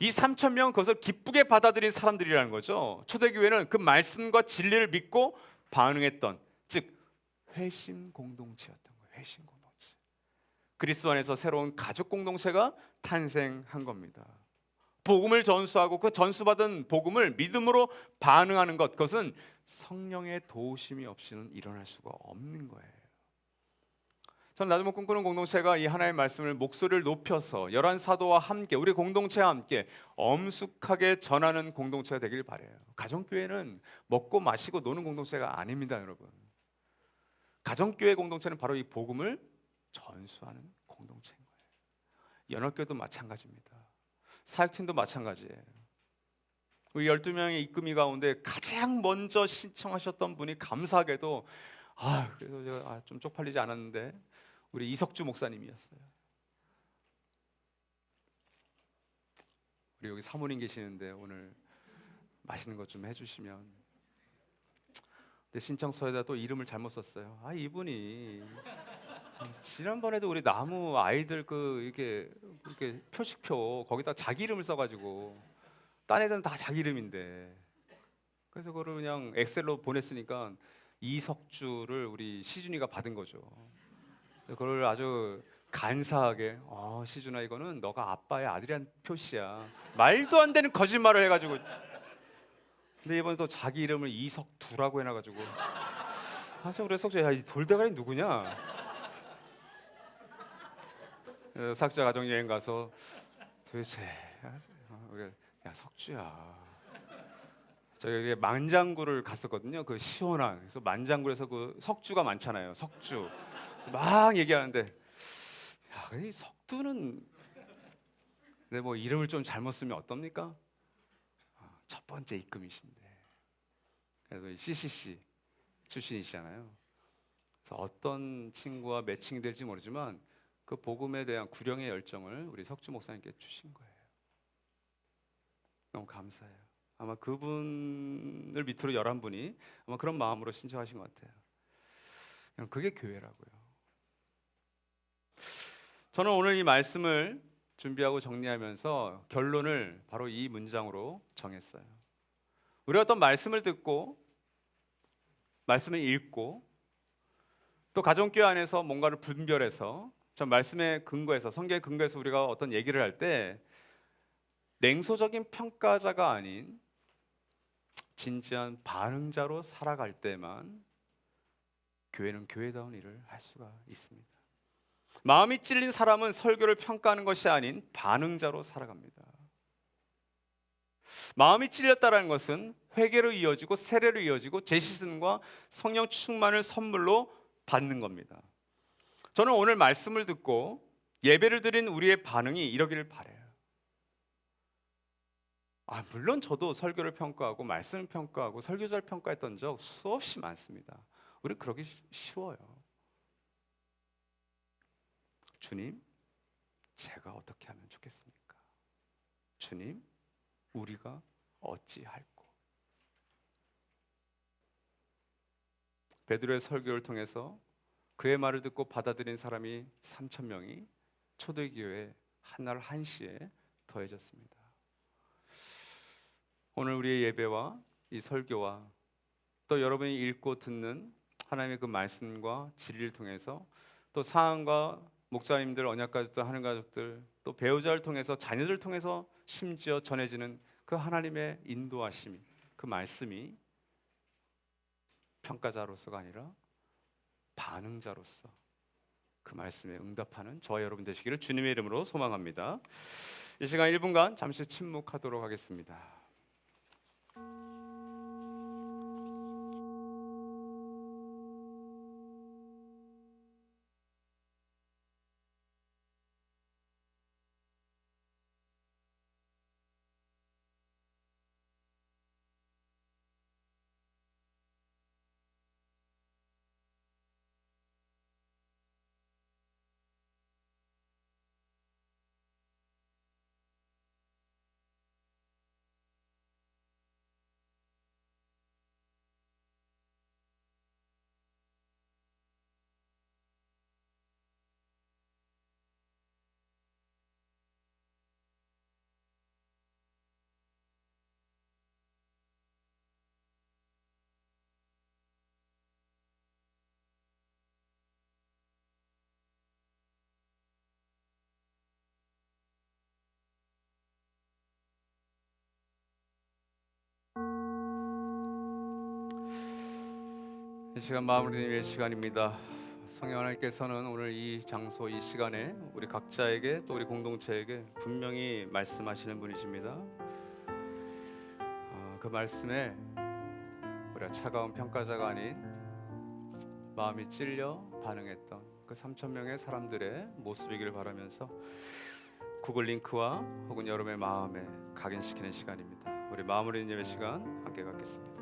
이 3,000명은 그것을 기쁘게 받아들인 사람들이라는 거죠. 초대교회는 그 말씀과 진리를 믿고 반응했던, 즉 회심 공동체였던 거예요. 회심 공동체. 그리스도 안에서 새로운 가족 공동체가 탄생한 겁니다. 복음을 전수하고 그 전수받은 복음을 믿음으로 반응하는 것, 그것은 성령의 도우심이 없이는 일어날 수가 없는 거예요. 저는 나도 꿈꾸는 공동체가 이 하나님의 말씀을 목소리를 높여서 11 사도와 함께, 우리 공동체와 함께 엄숙하게 전하는 공동체가 되길 바라요. 가정교회는 먹고 마시고 노는 공동체가 아닙니다, 여러분. 가정교회 공동체는 바로 이 복음을 전수하는 공동체인 거예요. 연합교회도 마찬가지입니다. 사역팀도 마찬가지예요. 우리 12명의 입금이 가운데 가장 먼저 신청하셨던 분이 감사하게도 그래서 제가 좀 쪽팔리지 않았는데 우리 이석주 목사님이었어요. 우리 여기 사모님 계시는데 오늘 맛있는 것 좀 해주시면. 근데 신청서에다 또 이름을 잘못 썼어요. 이분이 지난번에도 우리 나무 아이들 이렇게 표식표 거기다 자기 이름을 써가지고 딴 애들은 다 자기 이름인데, 그래서 그걸 그냥 엑셀로 보냈으니까 이석주를 우리 시준이가 받은 거죠. 그걸 아주 간사하게 시준아 이거는 너가 아빠의 아들이란 표시야. 말도 안 되는 거짓말을 해가지고. 근데 이번에 또 자기 이름을 이석두라고 해놔가지고 그래서 석주 야이 돌대가리 누구냐? 삭자 가정 여행 가서 도대체 야 석주야. 저희 만장굴을 갔었거든요. 그 시원한 그래서 만장굴에서 그 석주가 많잖아요. 석주 막 얘기하는데 야, 이 석두는 근데 뭐 이름을 좀 잘못 쓰면 어떻습니까? 첫 번째 입금이신데 그래서 CCC 출신이시잖아요. 그래서 어떤 친구와 매칭이 될지 모르지만 그 복음에 대한 구령의 열정을 우리 석주 목사님께 주신 거예요. 너무 감사해요. 아마 그분을 밑으로 11분이 아마 그런 마음으로 신청하신 것 같아요. 그냥 그게 교회라고요. 저는 오늘 이 말씀을 준비하고 정리하면서 결론을 바로 이 문장으로 정했어요. 우리가 어떤 말씀을 듣고 말씀을 읽고 또 가정교회 안에서 뭔가를 분별해서 전 말씀에 근거해서 성경에 근거해서 우리가 어떤 얘기를 할 때 냉소적인 평가자가 아닌 진지한 반응자로 살아갈 때만 교회는 교회다운 일을 할 수가 있습니다. 마음이 찔린 사람은 설교를 평가하는 것이 아닌 반응자로 살아갑니다. 마음이 찔렸다라는 것은 회개로 이어지고 세례로 이어지고 재시즌과 성령 충만을 선물로 받는 겁니다. 저는 오늘 말씀을 듣고 예배를 드린 우리의 반응이 이러기를 바라요. 물론 저도 설교를 평가하고 말씀을 평가하고 설교자를 평가했던 적 수없이 많습니다. 우리 그러기 쉬워요. 주님, 제가 어떻게 하면 좋겠습니까? 주님, 우리가 어찌할꼬? 베드로의 설교를 통해서 그의 말을 듣고 받아들인 사람이 3,000명이 초대교회 한날 한시에 더해졌습니다. 오늘 우리의 예배와 이 설교와 또 여러분이 읽고 듣는 하나님의 그 말씀과 진리를 통해서 또 사항과 목사님들, 언약가족들, 하는 가족들, 또 배우자를 통해서 자녀들을 통해서 심지어 전해지는 그 하나님의 인도하심이 그 말씀이 평가자로서가 아니라 반응자로서 그 말씀에 응답하는 저와 여러분 되시기를 주님의 이름으로 소망합니다. 이 시간 1분간 잠시 침묵하도록 하겠습니다. 이 시간 마무리될 시간입니다. 성령 하나님께서는 오늘 이 장소 이 시간에 우리 각자에게 또 우리 공동체에게 분명히 말씀하시는 분이십니다. 그 말씀에 우리가 차가운 평가자가 아닌 마음이 찔려 반응했던 그 3,000명의 사람들의 모습이기를 바라면서 구글 링크와 혹은 여러분의 마음에 각인시키는 시간입니다. 우리 마무리 예배 시간 함께 갖겠습니다.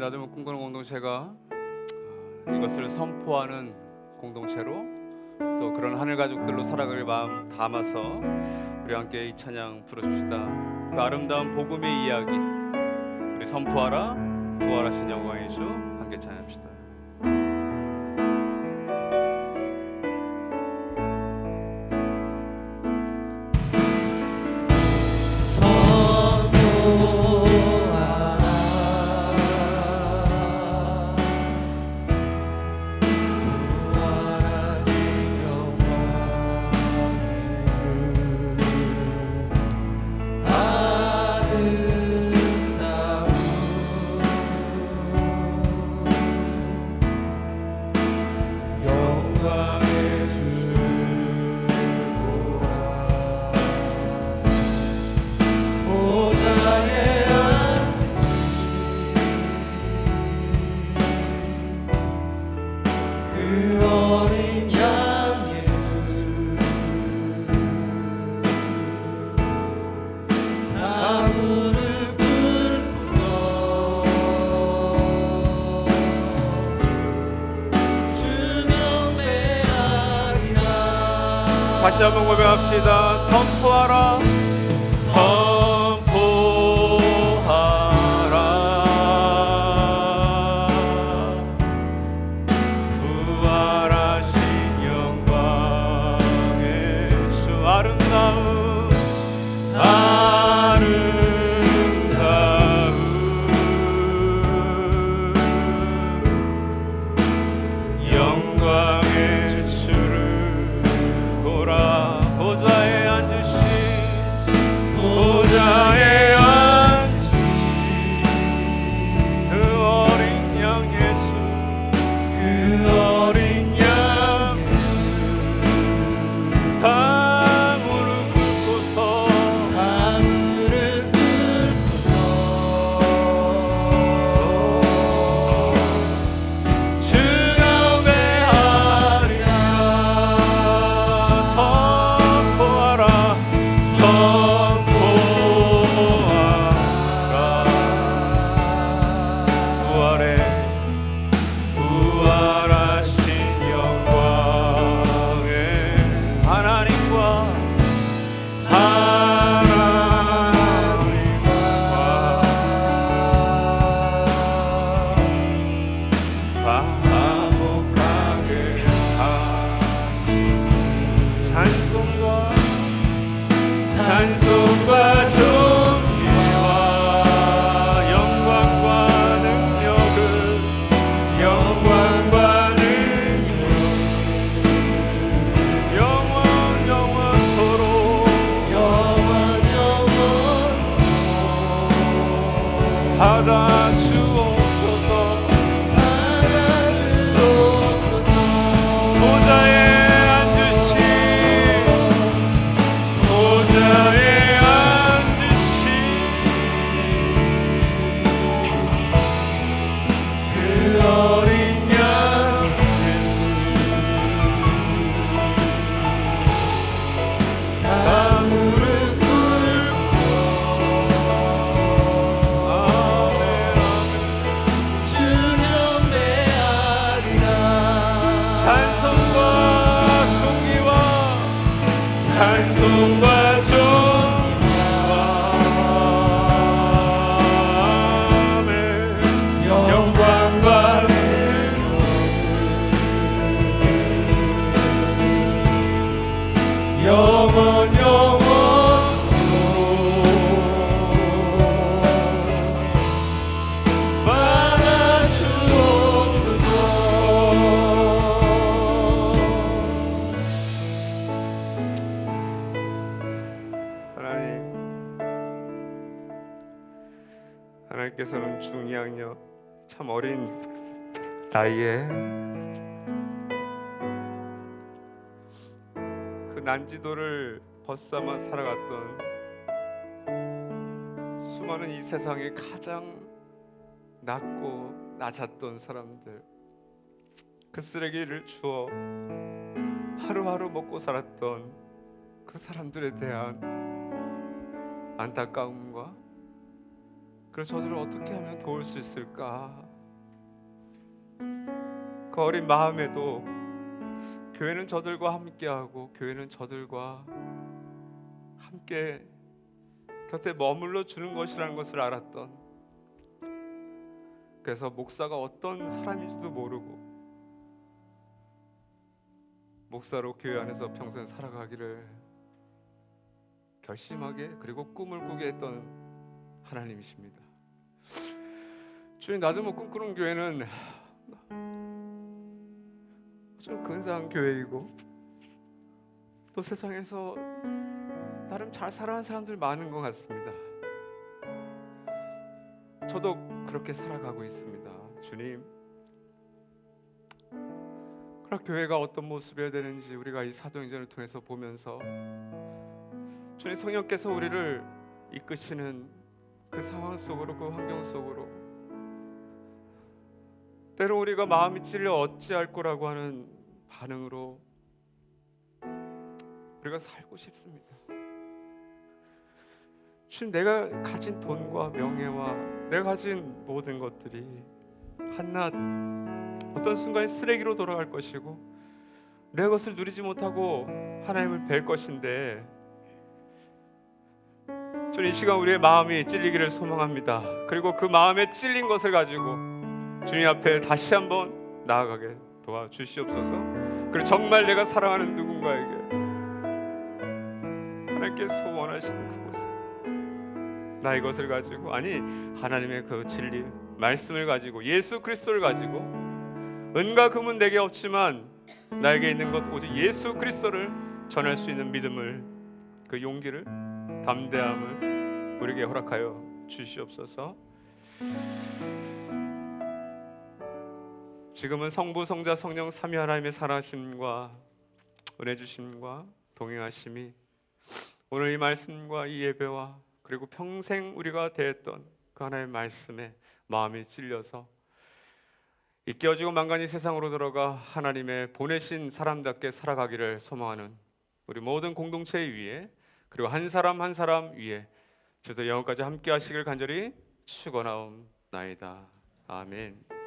낮음을 꿈꾸는 공동체가 이것을 선포하는 공동체로 또 그런 하늘 가족들로 살아갈 마음 담아서 우리 함께 이 찬양 부르십시다. 그 아름다운 복음의 이야기 우리 선포하라. 부활하신 영광의 주 함께 찬양합시다. 다시 한번 고백합시다. 선포하라. 선포하라. 부활하신 영광의 주 아름다운 영광의 주를 보좌에 앉으신 그 어린 양 예수 다 무릎 꿇고서 주 경배하리라. 선포하라. 부활하신 영광의 하나님과 화목하게 하신 찬송과 존귀와 영광과 능력은 영원토록 받아 주옵소서. 보좌에 앉으신 그 어린 양 다 무릎 꿇고서 주 경배하리라. 찬송과 영광과 받아 주옵소서. 하나님께서는 중2학년 참 어린 나이에 그 난지도를 벗삼아 살아갔던 수많은 이 세상에 가장 낮고 낮았던 사람들, 그 쓰레기를 주워 하루하루 먹고 살았던 그 사람들에 대한 안타까움과 그래서 저들을 어떻게 하면 도울 수 있을까 그 어린 마음에도 교회는 저들과 함께하고 교회는 저들과 함께 곁에 머물러 주는 것이라는 것을 알았던, 그래서 목사가 어떤 사람인지도 모르고 목사로 교회 안에서 평생 살아가기를 결심하게, 그리고 꿈을 꾸게 했던 하나님이십니다. 주님, 나도 뭐 꿈꾸는 교회는 좀 근사한 교회이고 또 세상에서 나름 잘 살아가는 사람들 많은 것 같습니다. 저도 그렇게 살아가고 있습니다. 주님, 그러나 교회가 어떤 모습이어야 되는지 우리가 이 사도행전을 통해서 보면서 주님 성령께서 우리를 이끄시는 그 상황 속으로, 그 환경 속으로 때로 우리가 마음이 찔려 어찌할 거라고 하는 반응으로 우리가 살고 싶습니다. 주님, 내가 가진 돈과 명예와 내가 가진 모든 것들이 한낱 어떤 순간에 쓰레기로 돌아갈 것이고 내가 그것을 누리지 못하고 하나님을 뵐 것인데, 주님, 이 시간 우리의 마음이 찔리기를 소망합니다. 그리고 그 마음에 찔린 것을 가지고 주님 앞에 다시 한번 나아가게 도와주시옵소서. 그리고 정말 내가 사랑하는 누군가에게 하나님께서 원하시는 그곳에 나 이것을 가지고, 아니 하나님의 그 진리 말씀을 가지고, 예수 그리스도를 가지고, 은과 금은 내게 없지만 나에게 있는 것 오직 예수 그리스도를 전할 수 있는 믿음을, 그 용기를, 담대함을 우리에게 허락하여 주시옵소서. 지금은 성부, 성자, 성령 삼위 하나님의 살아심과 은혜 주심과 동행하심이 오늘 이 말씀과 이 예배와 그리고 평생 우리가 대했던 그 하나님의 말씀에 마음이 찔려서 이 깨어지고 망간이 세상으로 들어가 하나님의 보내신 사람답게 살아가기를 소망하는 우리 모든 공동체 위에, 그리고 한 사람 한 사람 위에 주도 영원까지 함께 하시길 간절히 축원하옵나이다. 아멘.